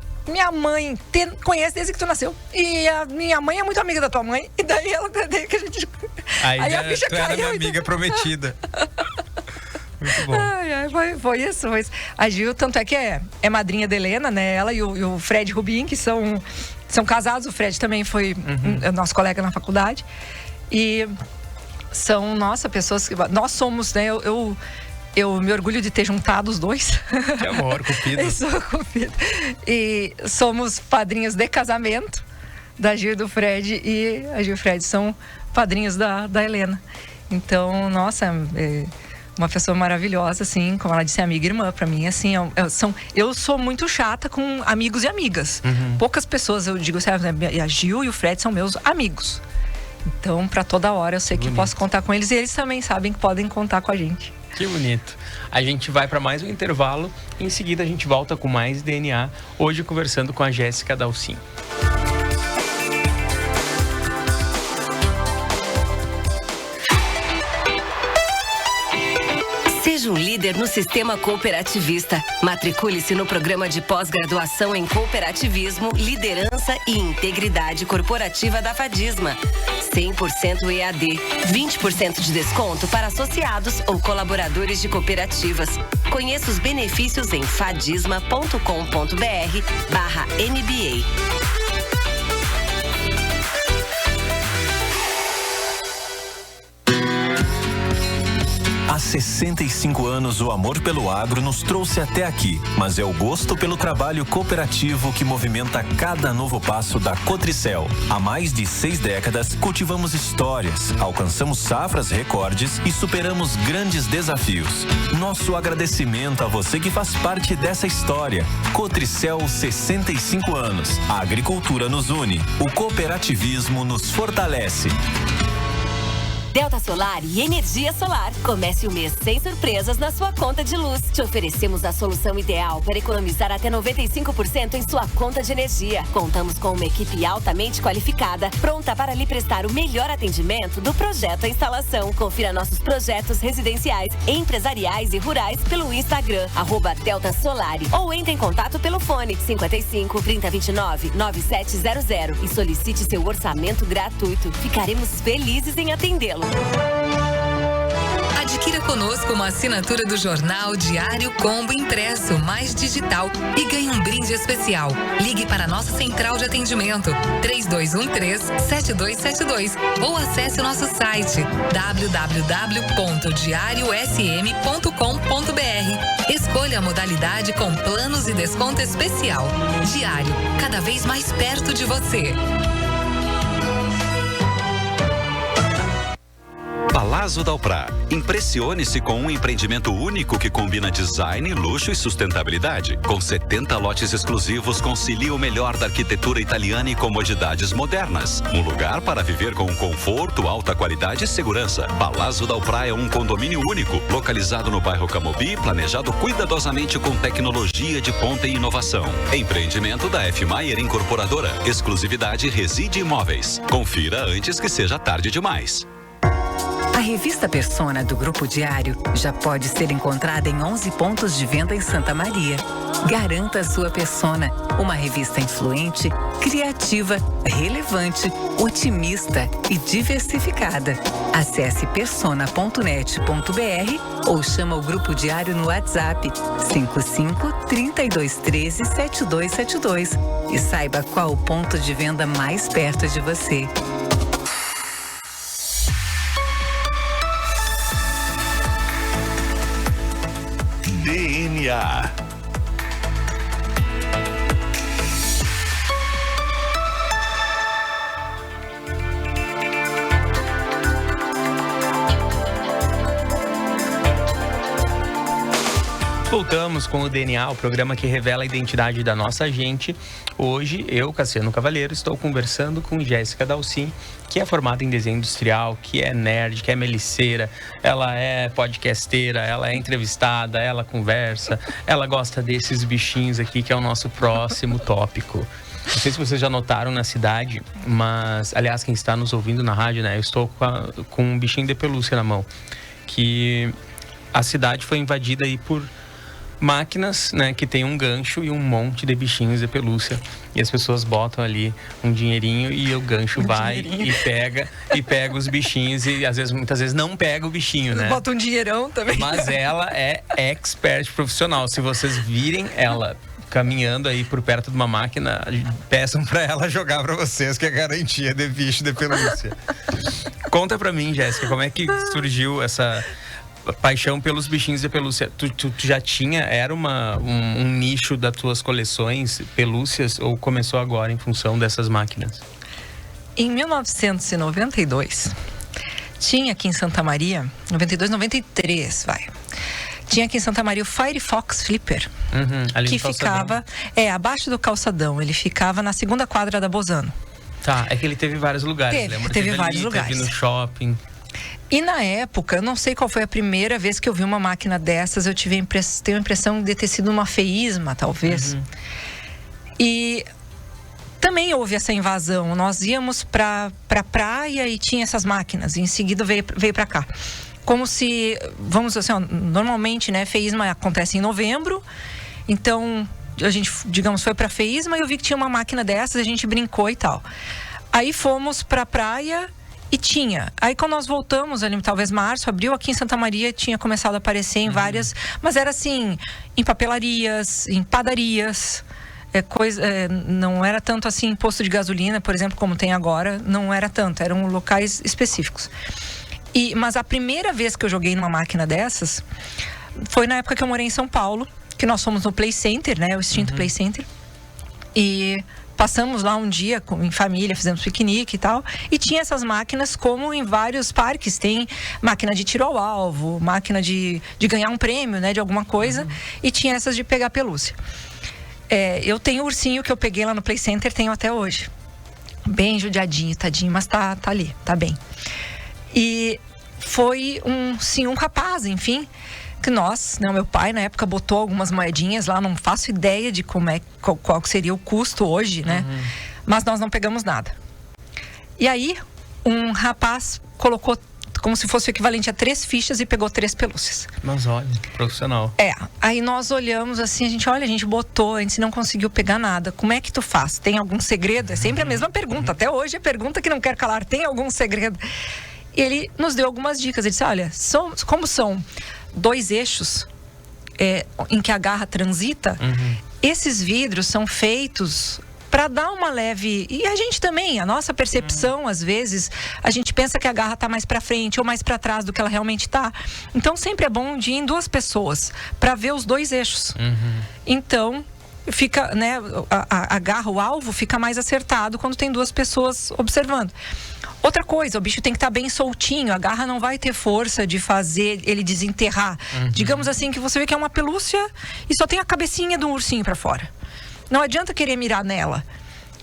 [SPEAKER 3] conhece desde que tu nasceu. E a minha mãe é muito amiga da tua mãe. E daí que a gente...
[SPEAKER 2] Aí a ficha caiu. Era minha amiga prometida. Muito bom.
[SPEAKER 3] Foi isso. A Gil, tanto é que é madrinha da Helena, né? Ela e o Fred Rubin, que são casados. O Fred também foi nosso colega na faculdade. E são, pessoas que... Nós somos, né? Eu me orgulho de ter juntado os dois.
[SPEAKER 2] Que amor, Cupido.
[SPEAKER 3] Eu sou Cupido. E somos padrinhos de casamento da Gil e do Fred. E a Gil e o Fred são padrinhos da Helena. Então, uma pessoa maravilhosa, assim, como ela disse, amiga e irmã. Pra mim, assim, eu sou muito chata com amigos e amigas. Poucas pessoas, eu digo, a Gil e o Fred são meus amigos. Então, pra toda hora, eu sei que posso contar com eles. E eles também sabem que podem contar com a gente.
[SPEAKER 2] Que bonito. A gente vai para mais um intervalo. Em seguida, a gente volta com mais DNA. Hoje, conversando com a Jéssica Dalcin.
[SPEAKER 13] Seja um líder no sistema cooperativista. Matricule-se no programa de pós-graduação em cooperativismo, liderança e integridade corporativa da Fadisma. 100% EAD, 20% de desconto para associados ou colaboradores de cooperativas. Conheça os benefícios em fadisma.com.br/MBA.
[SPEAKER 14] Há 65 anos, o amor pelo agro nos trouxe até aqui, mas é o gosto pelo trabalho cooperativo que movimenta cada novo passo da Cotricel. Há mais de 6 décadas, cultivamos histórias, alcançamos safras recordes e superamos grandes desafios. Nosso agradecimento a você que faz parte dessa história. Cotricel, 65 anos. A agricultura nos une, o cooperativismo nos fortalece.
[SPEAKER 13] Delta Solar e Energia Solar. Comece o mês sem surpresas na sua conta de luz. Te oferecemos a solução ideal para economizar até 95% em sua conta de energia. Contamos com uma equipe altamente qualificada, pronta para lhe prestar o melhor atendimento do projeto à instalação. Confira nossos projetos residenciais, empresariais e rurais pelo Instagram, @Delta Solar, ou entre em contato pelo fone 55 3029 9700 e solicite seu orçamento gratuito. Ficaremos felizes em atendê-lo.
[SPEAKER 6] Adquira conosco uma assinatura do Jornal Diário Combo Impresso mais digital e ganhe um brinde especial. Ligue para a nossa central de atendimento 3213-7272 ou acesse o nosso site www.diariosm.com.br. Escolha a modalidade com planos e desconto especial. Diário, cada vez mais perto de você.
[SPEAKER 15] Palazzo Dalprá. Impressione-se com um empreendimento único que combina design, luxo e sustentabilidade. Com 70 lotes exclusivos, concilia o melhor da arquitetura italiana e comodidades modernas. Um lugar para viver com conforto, alta qualidade e segurança. Palazzo Dalprá é um condomínio único, localizado no bairro Camobi, planejado cuidadosamente com tecnologia de ponta e inovação. Empreendimento da F. Maier Incorporadora. Exclusividade Reside Imóveis. Confira antes que seja tarde demais.
[SPEAKER 16] A revista Persona do Grupo Diário já pode ser encontrada em 11 pontos de venda em Santa Maria. Garanta a sua Persona, uma revista influente, criativa, relevante, otimista e diversificada. Acesse persona.net.br ou chama o Grupo Diário no WhatsApp 55 3213 7272 e saiba qual o ponto de venda mais perto de você.
[SPEAKER 2] voltamos com o DNA, o programa que revela a identidade da nossa gente. Hoje, eu, Cassiano Cavaleiro, estou conversando com Jéssica Dalcin, que é formada em desenho industrial, que é nerd, que é meliceira, ela é podcasteira, ela é entrevistada, ela conversa, ela gosta desses bichinhos aqui, que é o nosso próximo tópico. Não sei se vocês já notaram na cidade, mas, aliás, quem está nos ouvindo na rádio, né? Eu estou com um bichinho de pelúcia na mão, que a cidade foi invadida aí por máquinas, né, que tem um gancho e um monte de bichinhos de pelúcia, e as pessoas botam ali um dinheirinho e o gancho vai e pega os bichinhos, e muitas vezes não pega o bichinho, né?
[SPEAKER 3] Bota um dinheirão também.
[SPEAKER 2] Mas ela é expert profissional. Se vocês virem ela caminhando aí por perto de uma máquina, peçam pra ela jogar pra vocês, que é garantia de bicho de pelúcia. Conta pra mim, Jéssica, como é que surgiu essa paixão pelos bichinhos de pelúcia? Tu já tinha, era um nicho das tuas coleções, pelúcias, ou começou agora em função dessas máquinas?
[SPEAKER 3] Em 1992, tinha aqui em Santa Maria, 92, 93, tinha aqui em Santa Maria o Firefox Flipper, ali que ficava abaixo do calçadão. Ele ficava na segunda quadra da Bozano.
[SPEAKER 2] Tá, é que ele teve vários lugares.
[SPEAKER 3] Teve vários lugares.
[SPEAKER 2] Teve no shopping.
[SPEAKER 3] E na época, eu não sei qual foi a primeira vez que eu vi uma máquina dessas, eu tenho a impressão de ter sido uma feísma, talvez. E também houve essa invasão. Nós íamos pra praia e tinha essas máquinas, e em seguida veio pra cá. Como se, vamos assim, normalmente, né, feísma acontece em novembro, então a gente, digamos, foi pra feísma e eu vi que tinha uma máquina dessas, a gente brincou e tal. Aí fomos pra praia e tinha. Aí quando nós voltamos ali, talvez março, abril, aqui em Santa Maria tinha começado a aparecer em várias, mas era assim, em papelarias, em padarias, não era tanto assim em posto de gasolina, por exemplo, como tem agora, não era tanto, eram locais específicos. Mas a primeira vez que eu joguei numa máquina dessas foi na época que eu morei em São Paulo, que nós fomos no Play Center, né, o extinto Play Center, e passamos lá um dia em família, fizemos piquenique e tal, e tinha essas máquinas como em vários parques. Tem máquina de tiro ao alvo, máquina de ganhar um prêmio, né, de alguma coisa, e tinha essas de pegar pelúcia. Eu tenho o ursinho que eu peguei lá no Play Center, tenho até hoje. Bem judiadinho, tadinho, mas tá ali, tá bem. E foi um rapaz, enfim, que meu pai na época botou algumas moedinhas lá, não faço ideia de qual seria o custo hoje, né? Mas nós não pegamos nada. E aí, um rapaz colocou como se fosse o equivalente a 3 fichas e pegou 3 pelúcias.
[SPEAKER 2] Mas olha, profissional.
[SPEAKER 3] Aí nós olhamos assim, a gente botou, a gente não conseguiu pegar nada. Como é que tu faz? Tem algum segredo? É sempre a mesma pergunta, até hoje é pergunta que não quer calar, tem algum segredo? Ele nos deu algumas dicas, ele disse, olha, como são 2 eixos em que a garra transita, esses vidros são feitos para dar uma leve... E a gente também, a nossa percepção, às vezes, a gente pensa que a garra está mais para frente ou mais para trás do que ela realmente está. Então, sempre é bom de ir em 2 pessoas para ver os 2 eixos. Então, fica, né, a garra, o alvo, fica mais acertado quando tem 2 pessoas observando. Outra coisa, o bicho tem que estar bem soltinho, a garra não vai ter força de fazer ele desenterrar. Digamos assim, que você vê que é uma pelúcia e só tem a cabecinha do ursinho para fora. Não adianta querer mirar nela.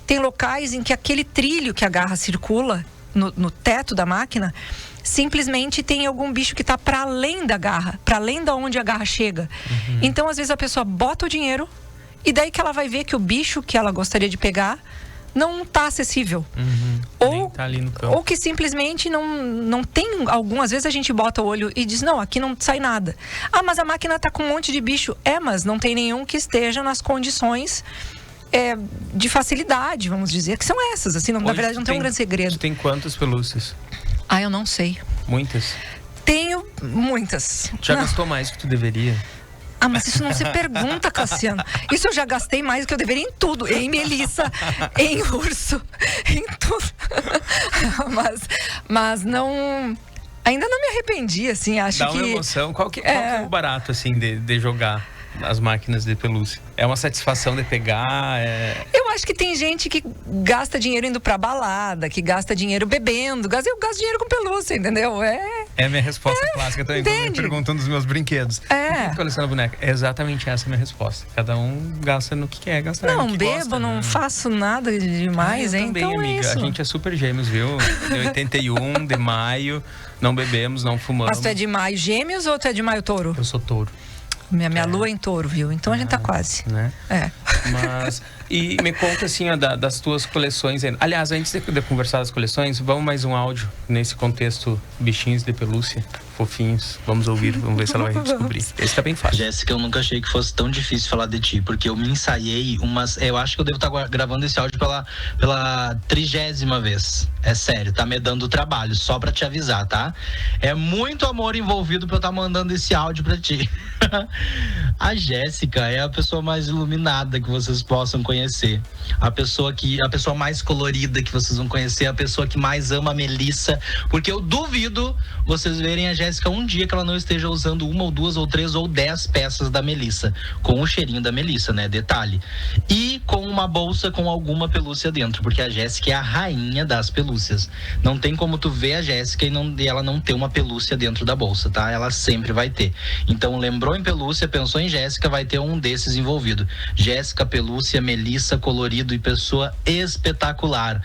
[SPEAKER 3] Tem locais em que aquele trilho que a garra circula no teto da máquina, simplesmente tem algum bicho que está para além da garra, para além da onde a garra chega. Então, às vezes, a pessoa bota o dinheiro e daí que ela vai ver que o bicho que ela gostaria de pegar não está acessível. Ou,
[SPEAKER 2] tá ali no campo.
[SPEAKER 3] Ou que simplesmente não tem algumas vezes a gente bota o olho e diz, não, aqui não sai nada. Ah, mas a máquina está com um monte de bicho. Mas não tem nenhum que esteja nas condições de facilidade, vamos dizer, que são essas, assim, na verdade não tem um grande segredo.
[SPEAKER 2] Tu tem quantas pelúcias?
[SPEAKER 3] Eu não sei.
[SPEAKER 2] Muitas?
[SPEAKER 3] Tenho muitas.
[SPEAKER 2] Já gastou mais que tu deveria?
[SPEAKER 3] Mas isso não se pergunta, Cassiano. Isso eu já gastei mais do que eu deveria em tudo. Em melissa, em urso, em tudo. Mas não... Ainda não me arrependi, assim, acho que...
[SPEAKER 2] Dá uma emoção. Qual que é o barato, assim, de jogar as máquinas de pelúcia? É uma satisfação de pegar?
[SPEAKER 3] Eu acho que tem gente que gasta dinheiro indo pra balada, que gasta dinheiro bebendo. Eu gasto dinheiro com pelúcia, entendeu?
[SPEAKER 2] É a minha resposta clássica também, quando me perguntam dos meus brinquedos. Por que coleciona boneca? É exatamente essa a minha resposta. Cada um gasta no que quer gastar.
[SPEAKER 3] Não bebo, gosta, não faço nada demais, hein?
[SPEAKER 2] Também,
[SPEAKER 3] então
[SPEAKER 2] amiga.
[SPEAKER 3] É isso.
[SPEAKER 2] A gente é super gêmeos, viu? De 81, de maio, não bebemos, não fumamos.
[SPEAKER 3] Mas tu é de maio gêmeos ou tu é de maio touro?
[SPEAKER 2] Eu sou touro.
[SPEAKER 3] Minha lua é em touro, viu? Então a gente tá quase.
[SPEAKER 2] Né? Mas, e me conta assim, das tuas coleções. Aliás, antes de conversar das coleções, vamos mais um áudio nesse contexto bichinhos de pelúcia, fofinhos. Vamos ouvir, vamos ver se ela vai descobrir. Esse tá bem fácil.
[SPEAKER 17] Jéssica, eu nunca achei que fosse tão difícil falar de ti, porque eu me ensaiei eu acho que eu devo estar gravando esse áudio pela 30ª vez. É sério, tá me dando trabalho, só pra te avisar, tá? É muito amor envolvido pra eu estar mandando esse áudio pra ti. A Jéssica é a pessoa mais iluminada que vocês possam conhecer. A pessoa mais colorida que vocês vão conhecer, a pessoa que mais ama a Melissa, porque eu duvido vocês verem a Jéssica um dia que ela não esteja usando 1 ou 2 ou 3 ou 10 peças da Melissa, com o cheirinho da Melissa, né? Detalhe. E com uma bolsa com alguma pelúcia dentro, porque a Jéssica é a rainha das pelúcias. Não tem como tu ver a Jéssica e ela não ter uma pelúcia dentro da bolsa, tá? Ela sempre vai ter. Então, lembrou em pelúcia, pensou em Jéssica, vai ter um desses envolvido. Jéssica, pelúcia, Melissa, colorido e pessoa espetacular.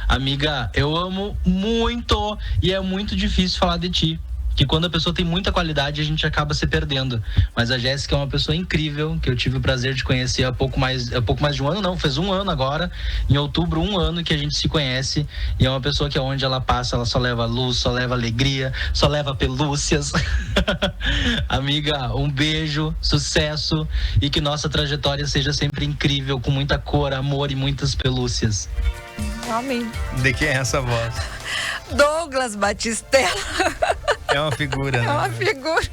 [SPEAKER 17] Amiga, eu amo muito e é muito difícil falar de ti. Que quando a pessoa tem muita qualidade, a gente acaba se perdendo. Mas a Jéssica é uma pessoa incrível, que eu tive o prazer de conhecer há pouco mais de um ano, não, fez 1 ano agora. Em outubro, 1 ano que a gente se conhece. E é uma pessoa que onde ela passa, ela só leva luz, só leva alegria, só leva pelúcias. Amiga, um beijo, sucesso e que nossa trajetória seja sempre incrível, com muita cor, amor e muitas pelúcias.
[SPEAKER 3] Amém.
[SPEAKER 2] De quem é essa voz?
[SPEAKER 3] Douglas Batistella.
[SPEAKER 2] É uma figura, né?
[SPEAKER 3] É uma figura.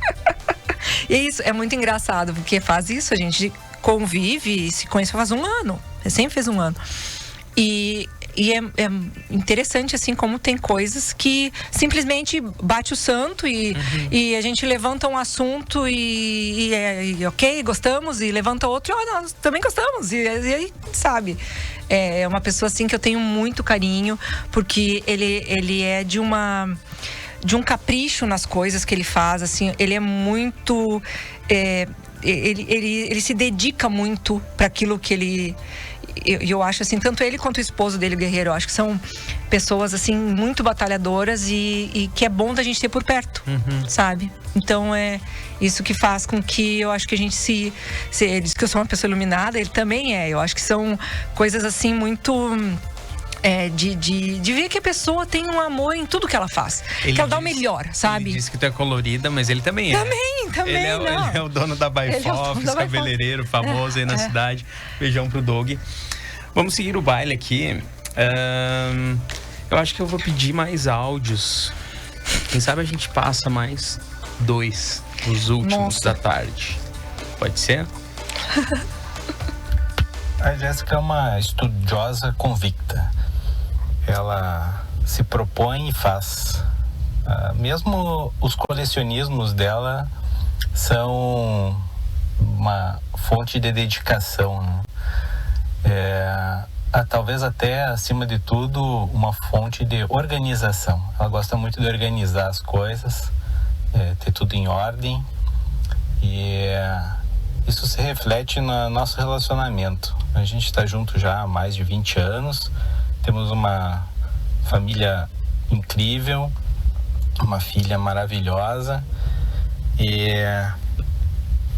[SPEAKER 3] E isso é muito engraçado, porque faz isso, a gente convive e se conhece faz 1 ano. Sempre fez 1 ano. E é interessante, assim, como tem coisas que simplesmente bate o santo e a gente levanta um assunto e ok, gostamos, e levanta outro e nós também gostamos. E aí, sabe? É uma pessoa, assim, que eu tenho muito carinho, porque ele é de um capricho nas coisas que ele faz, assim, ele é muito... Ele se dedica muito para aquilo que ele... Eu acho, assim, tanto ele quanto o esposo dele, o Guerreiro, eu acho que são pessoas, assim, muito batalhadoras e que é bom da gente ter por perto, sabe? Então, é isso que faz com que eu acho que a gente ele diz que eu sou uma pessoa iluminada, ele também é. Eu acho que são coisas, assim, muito... de ver que a pessoa tem um amor em tudo que ela faz. Que ela dá o melhor, sabe?
[SPEAKER 2] Ele diz que tu é colorida, mas ele também é.
[SPEAKER 3] Também,
[SPEAKER 2] ele é o dono da Bifofes, cabeleireiro famoso aí na cidade. Beijão pro Doug. Vamos seguir o baile aqui. Eu acho que eu vou pedir mais áudios. Quem sabe a gente passa mais 2, os últimos da tarde. Pode ser?
[SPEAKER 18] A Jéssica é uma estudiosa convicta. Ela se propõe e faz. Mesmo os colecionismos dela são uma fonte de dedicação, né? Talvez até, acima de tudo, uma fonte de organização. Ela gosta muito de organizar as coisas, ter tudo em ordem, e isso se reflete no nosso relacionamento. A gente está junto já há mais de 20 anos, temos uma família incrível, uma filha maravilhosa, e é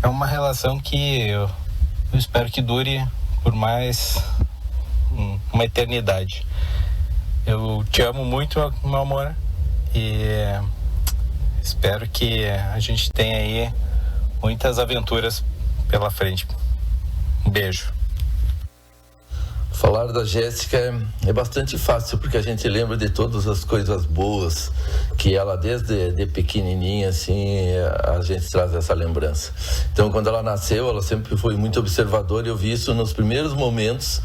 [SPEAKER 18] uma relação que eu espero que dure por mais uma eternidade. Eu te amo muito, meu amor, e espero que a gente tenha aí muitas aventuras pela frente. Um beijo.
[SPEAKER 19] Falar da Jéssica é bastante fácil, porque a gente lembra de todas as coisas boas que ela, desde pequenininha, assim, a gente traz essa lembrança. Então, quando ela nasceu, ela sempre foi muito observadora, e eu vi isso nos primeiros momentos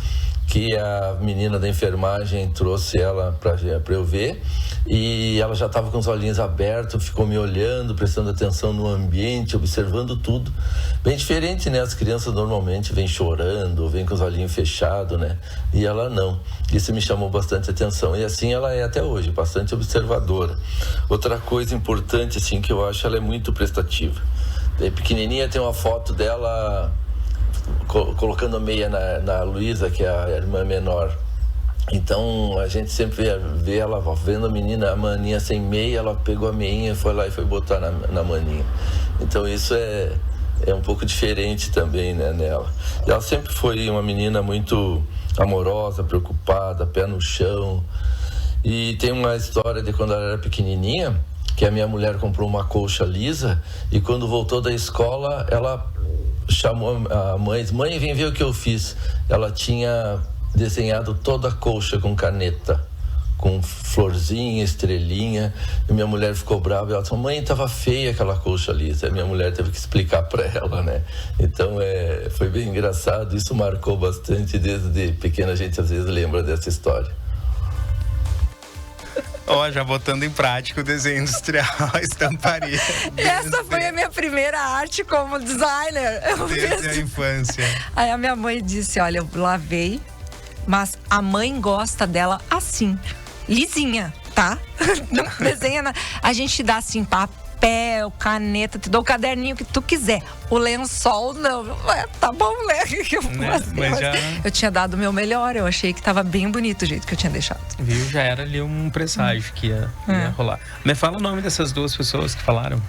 [SPEAKER 19] que a menina da enfermagem trouxe ela para eu ver, e ela já estava com os olhinhos abertos, ficou me olhando, prestando atenção no ambiente, observando tudo. Bem diferente, né? As crianças normalmente vêm chorando, vêm com os olhinhos fechados, né? E ela não. Isso me chamou bastante atenção. E assim ela é até hoje, bastante observadora. Outra coisa importante, assim, que eu acho, ela é muito prestativa. Pequenininha, tem uma foto dela colocando meia na Luísa, que é a irmã menor. Então a gente sempre vê ela vendo a maninha sem meia, ela pegou a meinha, foi lá e foi botar na maninha. Então isso é um pouco diferente também, né, nela. E ela sempre foi uma menina muito amorosa, preocupada, pé no chão. E tem uma história de quando ela era pequenininha, que a minha mulher comprou uma colcha lisa, e quando voltou da escola, ela chamou a mãe, vem ver o que eu fiz. Ela tinha desenhado toda a colcha com caneta, com florzinha, estrelinha, e minha mulher ficou brava, ela disse, mãe, estava feia aquela colcha lisa. A minha mulher teve que explicar para ela, né? Então foi bem engraçado, isso marcou bastante, desde pequena a gente às vezes lembra dessa história.
[SPEAKER 2] Já botando em prática o desenho industrial, a estamparia.
[SPEAKER 3] Essa foi a minha primeira arte como designer.
[SPEAKER 2] Desde a infância.
[SPEAKER 3] Aí a minha mãe disse, olha, eu lavei, mas a mãe gosta dela assim, lisinha, tá? Não desenha, a gente dá assim, papel, caneta, te dou o caderninho que tu quiser. O lençol, não. Tá bom, né? Eu tinha dado o meu melhor, eu achei que tava bem bonito o jeito que eu tinha deixado.
[SPEAKER 2] Viu? Já era ali um presságio que ia rolar. Me fala o nome dessas duas pessoas que falaram.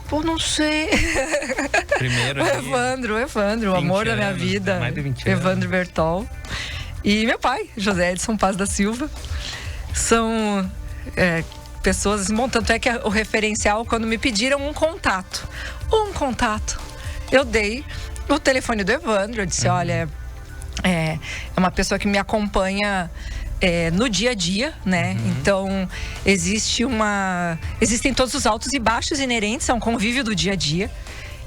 [SPEAKER 3] Pô, não sei.
[SPEAKER 2] Primeiro
[SPEAKER 3] o Evandro, o amor da minha vida.
[SPEAKER 2] Mais de 20 anos.
[SPEAKER 3] Evandro Bertol. E meu pai, José Edson Paz da Silva. São pessoas assim, bom, tanto é que o referencial, quando me pediram um contato, eu dei o telefone do Evandro. Eu disse, olha, é uma pessoa que me acompanha no dia a dia, né? Então, existem todos os altos e baixos inerentes a um convívio do dia a dia.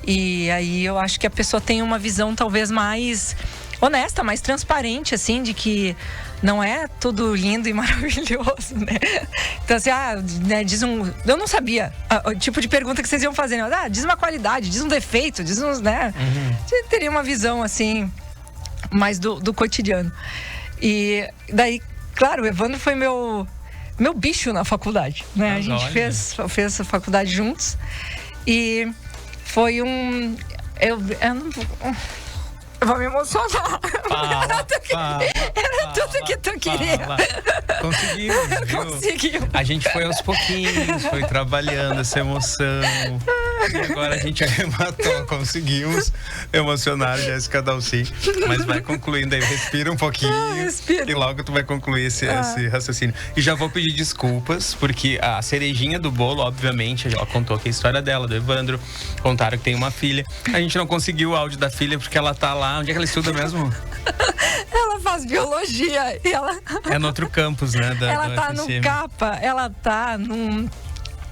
[SPEAKER 3] E aí eu acho que a pessoa tem uma visão talvez mais honesta, mais transparente, assim, de que não é tudo lindo e maravilhoso, né? Então, assim, né, eu não sabia o tipo de pergunta que vocês iam fazer, né? Diz uma qualidade, diz um defeito, diz uns, né? Você teria uma visão, assim, mais do cotidiano. E daí, claro, o Evandro foi meu bicho na faculdade, né? A gente fez a faculdade juntos e foi eu vou me emocionar. Era tudo que tu queria.
[SPEAKER 2] Conseguimos. A gente foi aos pouquinhos, foi trabalhando essa emoção. E agora a gente arrematou, conseguimos emocionar Jéssica Dalci. Mas vai concluindo aí, respira um pouquinho. E logo tu vai concluir esse raciocínio. E já vou pedir desculpas, porque a cerejinha do bolo, obviamente, ela contou aqui a história dela, do Evandro. Contaram que tem uma filha. A gente não conseguiu o áudio da filha, porque ela tá lá. Onde é que ela estuda mesmo?
[SPEAKER 3] Ela faz biologia e ela...
[SPEAKER 2] É no outro campus, né?
[SPEAKER 3] Ela tá no CAPA, ela tá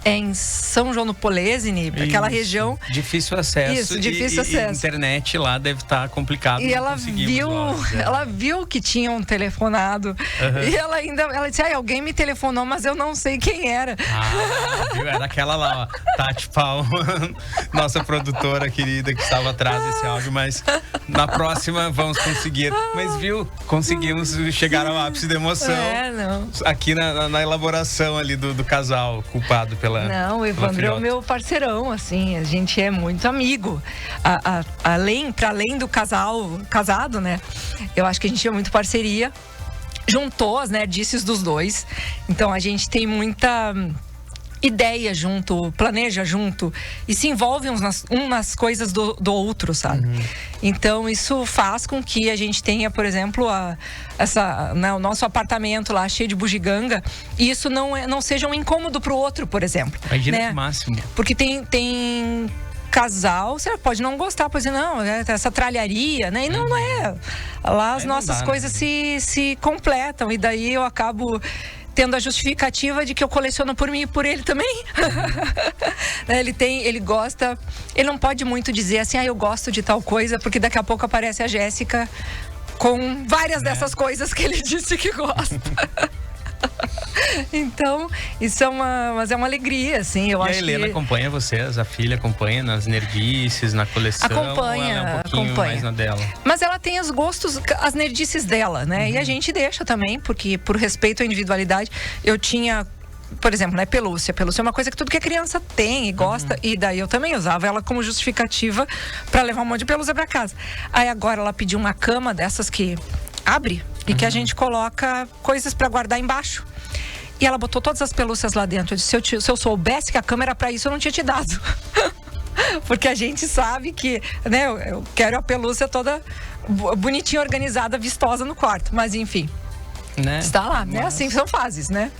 [SPEAKER 3] em São João do Polesine, aquela região.
[SPEAKER 2] Difícil acesso.
[SPEAKER 3] Isso, difícil acesso.
[SPEAKER 2] E a internet lá deve estar complicado.
[SPEAKER 3] E ela viu que tinham telefonado. E ela disse, alguém me telefonou, mas eu não sei quem era.
[SPEAKER 2] Viu? Era aquela lá, ó, Tati Palma, nossa produtora querida que estava atrás desse áudio, mas na próxima vamos conseguir. Mas viu, conseguimos chegar ao ápice da emoção. Aqui na elaboração ali do casal culpado pela...
[SPEAKER 3] Não, o Evandro é o meu parceirão, assim, a gente é muito amigo. Para além do casado, né? Eu acho que a gente tinha muito parceria. Juntou as nerdices dos dois. Então a gente tem muita ideia junto, planeja junto e se envolve nas coisas do outro, sabe? Então isso faz com que a gente tenha, por exemplo, o nosso apartamento lá cheio de bugiganga, e isso não seja um incômodo pro outro, por exemplo.
[SPEAKER 2] Imagina,
[SPEAKER 3] né?
[SPEAKER 2] Que máximo.
[SPEAKER 3] Porque tem casal, você pode não gostar, pode dizer, não, essa tralharia, né? E não é. Lá as nossas coisas se completam, e daí eu acabo tendo a justificativa de que eu coleciono por mim e por ele também. Ele gosta, ele não pode muito dizer assim, eu gosto de tal coisa, porque daqui a pouco aparece a Jéssica com várias dessas coisas que ele disse que gosta. Então, isso mas é uma alegria, assim. Eu
[SPEAKER 2] e
[SPEAKER 3] acho
[SPEAKER 2] a Helena acompanha vocês, a filha acompanha nas nerdices, na coleção?
[SPEAKER 3] Acompanha,
[SPEAKER 2] ou ela é um pouquinho mais na dela?
[SPEAKER 3] Mas ela tem os gostos, as nerdices dela, né? E a gente deixa também, porque por respeito à individualidade, eu tinha... Por exemplo, né, pelúcia. Pelúcia é uma coisa que tudo que a criança tem e gosta. E daí eu também usava ela como justificativa para levar um monte de pelúcia para casa. Aí agora ela pediu uma cama dessas que abre e que a gente coloca coisas para guardar embaixo. E ela botou todas as pelúcias lá dentro. Eu disse, se eu soubesse que a cama era para isso, eu não tinha te dado. Porque a gente sabe que, né, eu quero a pelúcia toda bonitinha, organizada, vistosa no quarto. Mas enfim,
[SPEAKER 2] né?
[SPEAKER 3] Está lá, né? Assim são fases, né?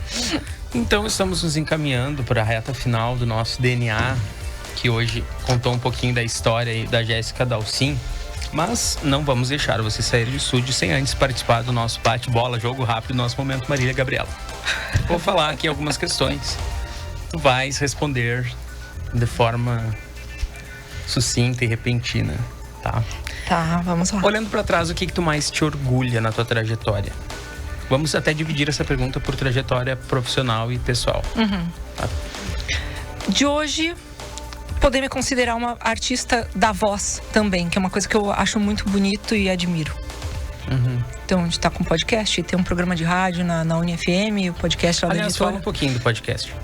[SPEAKER 2] Então estamos nos encaminhando para a reta final do nosso DNA, que hoje contou um pouquinho da história da Jéssica Dalcin, mas não vamos deixar você sair do estúdio sem antes participar do nosso bate-bola, jogo rápido, nosso momento Marília Gabriela. Vou falar aqui algumas questões. Tu vais responder de forma sucinta e repentina, tá?
[SPEAKER 3] Tá, vamos lá.
[SPEAKER 2] Olhando para trás, o que tu mais te orgulha na tua trajetória? Vamos até dividir essa pergunta por trajetória profissional e pessoal. Tá?
[SPEAKER 3] De hoje, poder me considerar uma artista da voz também, que é uma coisa que eu acho muito bonito e admiro. Então, de estar com podcast, ter um programa de rádio na UniFM, o podcast lá da editora.
[SPEAKER 2] Fala um pouquinho do podcast.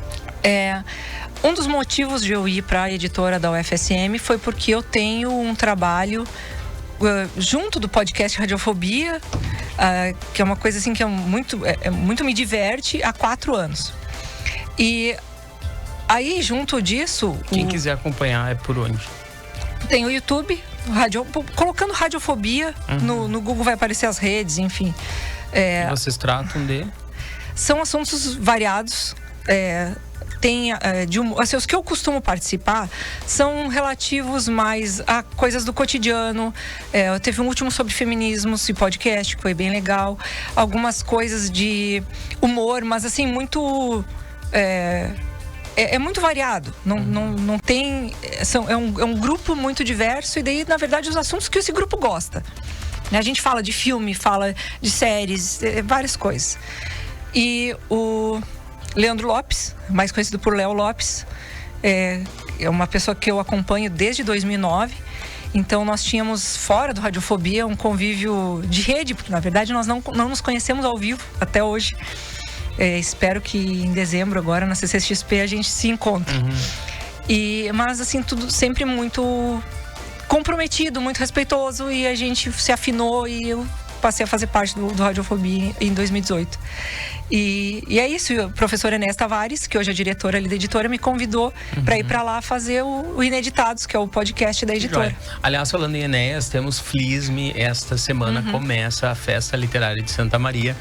[SPEAKER 3] Um dos motivos de eu ir para a editora da UFSM foi porque eu tenho um trabalho junto do podcast Radiofobia, que é uma coisa assim que muito me diverte há 4 anos. E aí, junto disso...
[SPEAKER 2] Quem quiser acompanhar é por onde?
[SPEAKER 3] Tem o YouTube, colocando Radiofobia, no Google vai aparecer as redes, enfim.
[SPEAKER 2] Vocês tratam de?
[SPEAKER 3] São assuntos variados. Tem assim, os que eu costumo participar são relativos mais a coisas do cotidiano. Teve um último sobre feminismo, esse podcast, que foi bem legal. Algumas coisas de humor, mas assim, muito... É muito variado, não tem... É um grupo muito diverso e daí, na verdade, os assuntos que esse grupo gosta. A gente fala de filme, fala de séries, várias coisas. E o Leandro Lopes, mais conhecido por Léo Lopes, é uma pessoa que eu acompanho desde 2009. Então, nós tínhamos, fora do Radiofobia, um convívio de rede, porque, na verdade, nós não nos conhecemos ao vivo até hoje. Espero que em dezembro, agora, na CCXP, a gente se encontre. Mas, assim, tudo sempre muito comprometido, muito respeitoso. E a gente se afinou e eu passei a fazer parte do Radiofobia em 2018. E é isso, o professor Enéas Tavares, que hoje é diretora ali da editora, me convidou para ir para lá fazer o Ineditados, que é o podcast da editora.
[SPEAKER 2] Aliás, falando em Enéas, temos Flisme. Esta semana começa a Festa Literária de Santa Maria.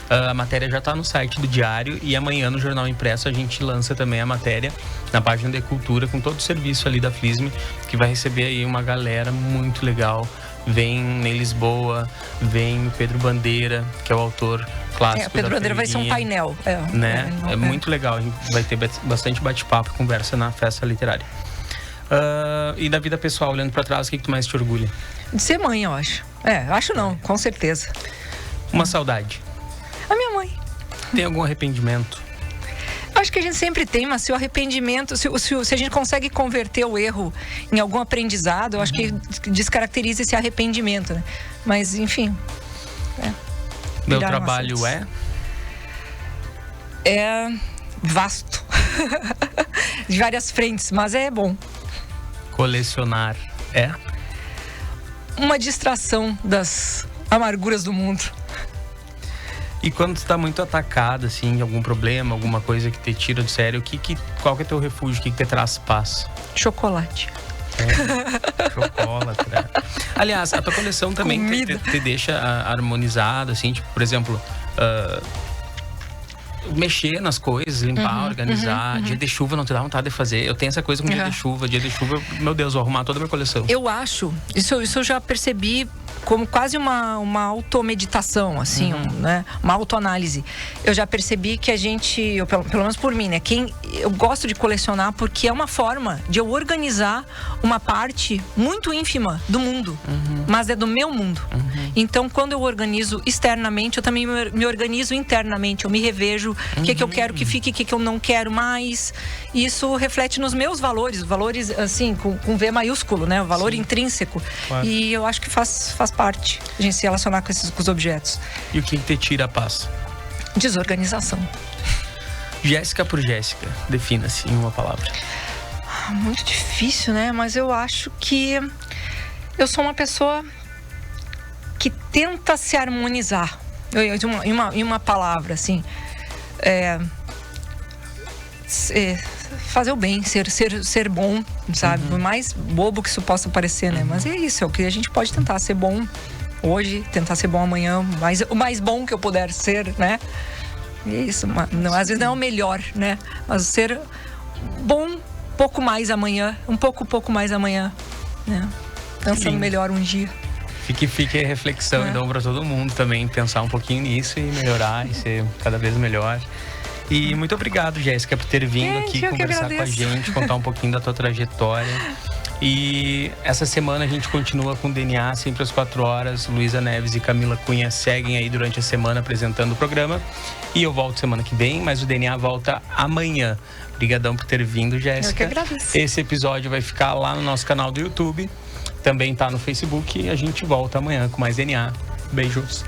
[SPEAKER 2] A matéria já está no site do Diário e amanhã no Jornal Impresso a gente lança também a matéria na página de Cultura com todo o serviço ali da Flisme, que vai receber aí uma galera muito legal. Vem Ney Lisboa, vem o Pedro Bandeira, que é o autor clássico.
[SPEAKER 3] O Pedro Bandeira vai ser um painel.
[SPEAKER 2] É muito legal, a gente vai ter bastante bate-papo, conversa na Festa Literária. E da vida pessoal, olhando para trás, o que tu mais te orgulha?
[SPEAKER 3] De ser mãe, eu acho. Acho não, com certeza.
[SPEAKER 2] Uma saudade?
[SPEAKER 3] A minha mãe.
[SPEAKER 2] Tem algum arrependimento?
[SPEAKER 3] Acho que a gente sempre tem, mas se o arrependimento, se a gente consegue converter o erro em algum aprendizado, eu acho que descaracteriza esse arrependimento, né? Mas, enfim.
[SPEAKER 2] Meu trabalho
[SPEAKER 3] é vasto. De várias frentes, mas é bom.
[SPEAKER 2] Colecionar é?
[SPEAKER 3] Uma distração das amarguras do mundo.
[SPEAKER 2] E quando tu tá muito atacado, assim, algum problema, alguma coisa que te tira do sério, qual que é teu refúgio? O que te traz paz?
[SPEAKER 3] Chocolate.
[SPEAKER 2] Chocolate, né? Aliás, a tua coleção também te deixa harmonizado, assim, tipo, por exemplo, mexer nas coisas, limpar, organizar. Dia de chuva não te dá vontade de fazer. Eu tenho essa coisa com dia de chuva. Dia de chuva, meu Deus, vou arrumar toda a minha coleção.
[SPEAKER 3] Eu acho, isso eu já percebi como quase uma automeditação, assim, né? Uma autoanálise. Eu já percebi que a gente, pelo menos por mim, né? Eu gosto de colecionar porque é uma forma de eu organizar uma parte muito ínfima do mundo, mas é do meu mundo. Então, quando eu organizo externamente, eu também me organizo internamente. Eu me revejo, o que eu quero que fique, o que eu não quero mais. Isso reflete nos meus valores, assim, com V maiúsculo, né? O valor intrínseco. Claro. E eu acho que faz parte a gente se relacionar com os objetos.
[SPEAKER 2] E o que te tira a paz?
[SPEAKER 3] Desorganização.
[SPEAKER 2] Jéssica por Jéssica, defina-se em uma palavra.
[SPEAKER 3] Muito difícil, né? Mas eu acho que eu sou uma pessoa que tenta se harmonizar. Em uma palavra, assim. Fazer o bem, ser bom, sabe? Por mais bobo que isso possa parecer, né? Mas é isso, é o que a gente pode tentar ser bom hoje, tentar ser bom amanhã, o mais bom que eu puder ser, né? E é isso, não, às vezes não é o melhor, né? Mas ser bom pouco mais amanhã, um pouco mais amanhã, né? Pensando melhor um dia.
[SPEAKER 2] Fique a reflexão, então, para todo mundo também, pensar um pouquinho nisso e melhorar e ser cada vez melhor. E muito obrigado, Jéssica, por ter vindo aqui conversar com a gente, contar um pouquinho da tua trajetória. E essa semana a gente continua com o DNA, sempre às 4 horas. Luísa Neves e Camila Cunha seguem aí durante a semana apresentando o programa. E eu volto semana que vem, mas o DNA volta amanhã. Obrigadão por ter vindo, Jéssica.
[SPEAKER 3] Eu que agradeço.
[SPEAKER 2] Esse episódio vai ficar lá no nosso canal do YouTube. Também tá no Facebook. E a gente volta amanhã com mais DNA. Beijos.